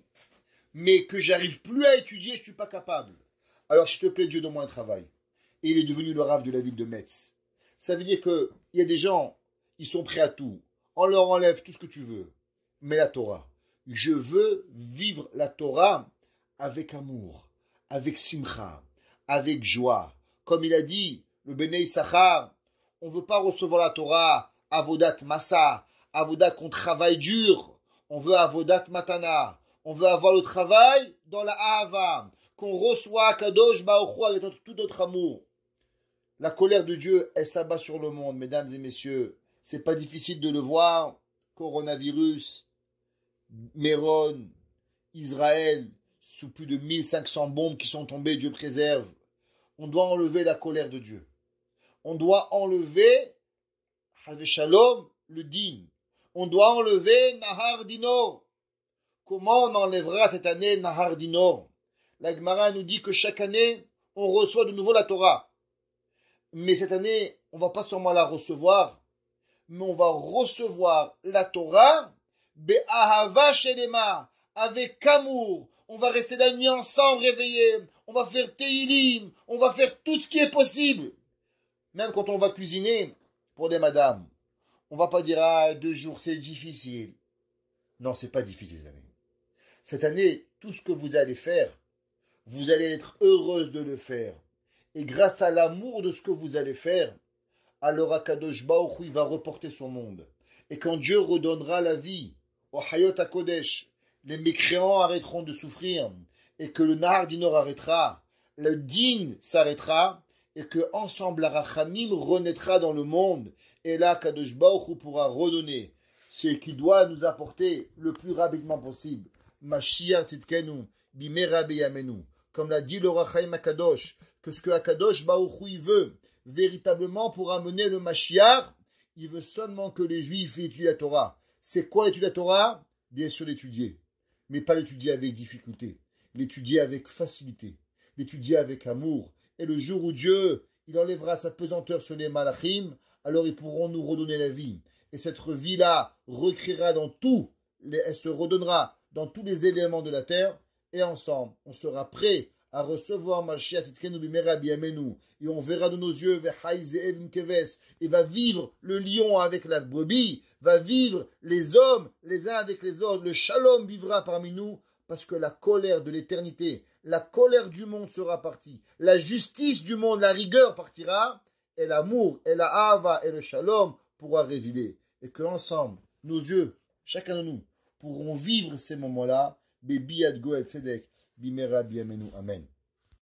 Mais que j'arrive plus à étudier, je ne suis pas capable. Alors, s'il te plaît, Dieu, donne-moi un travail. Et il est devenu le rave de la ville de Metz. Ça veut dire qu'il y a des gens, ils sont prêts à tout. On leur enlève tout ce que tu veux. Mais la Torah, je veux vivre la Torah avec amour, avec simcha, avec joie. Comme il a dit, le Bnei Issachar, on ne veut pas recevoir la Torah, avodat massa, avodat qu'on travaille dur. On veut avodat matana. On veut avoir le travail dans la ahava, qu'on reçoit Kadosh Baruch Hu avec tout notre amour. La colère de Dieu, elle s'abat sur le monde, mesdames et messieurs. C'est pas difficile de le voir. Coronavirus, Méron, Israël, sous plus de 1500 bombes qui sont tombées, Dieu préserve. On doit enlever la colère de Dieu. On doit enlever, Shalom, le din. On doit enlever Nahar Dinor. Comment on enlèvera cette année Nahar Dinor? La Gemara nous dit que chaque année, on reçoit de nouveau la Torah. Mais cette année, on ne va pas seulement la recevoir, mais on va recevoir la Torah be'ahava shelema, avec amour. On va rester la nuit ensemble réveillés. On va faire Teilim. On va faire tout ce qui est possible. Même quand on va cuisiner pour les madames. On ne va pas dire, 2 jours c'est difficile. Non, c'est pas difficile cette année. Cette année, tout ce que vous allez faire, vous allez être heureuse de le faire. Et grâce à l'amour de ce que vous allez faire, alors Akadosh Baruch Hu va reporter son monde. Et quand Dieu redonnera la vie au Hayot HaKodesh, les mécréants arrêteront de souffrir, et que le Nahar Dinor arrêtera, le Din s'arrêtera, et que ensemble la Rachamim renaîtra dans le monde, et là Akadosh Baruch Hu pourra redonner ce qu'il doit nous apporter le plus rapidement possible. Mashiach Tzidkenu, Bimera Beyamenu. Comme l'a dit le Rachaim Akadosh, que ce que Akadosh Baruch Hu veut véritablement pour amener le Mashiach, il veut seulement que les Juifs étudient la Torah. C'est quoi l'étude de la Torah? Bien sûr l'étudier, mais pas l'étudier avec difficulté, l'étudier avec facilité, l'étudier avec amour. Et le jour où Dieu, il enlèvera sa pesanteur sur les malachim, alors ils pourront nous redonner la vie. Et cette vie-là recréera elle se redonnera dans tous les éléments de la terre, et ensemble, on sera prêt à recevoir Mashiach Titkenu Bimera Biyamenu, et on verra de nos yeux, et va vivre le lion avec la brebis, va vivre les hommes les uns avec les autres, le shalom vivra parmi nous, parce que la colère de l'éternité, la colère du monde sera partie, la justice du monde, la rigueur partira, et l'amour, et la hava, et le shalom pourra résider. Et que ensemble, nos yeux, chacun de nous, pourront vivre ces moments-là, Bebi Ad Goel Tzedek, Bimera Biyamenu. Amen.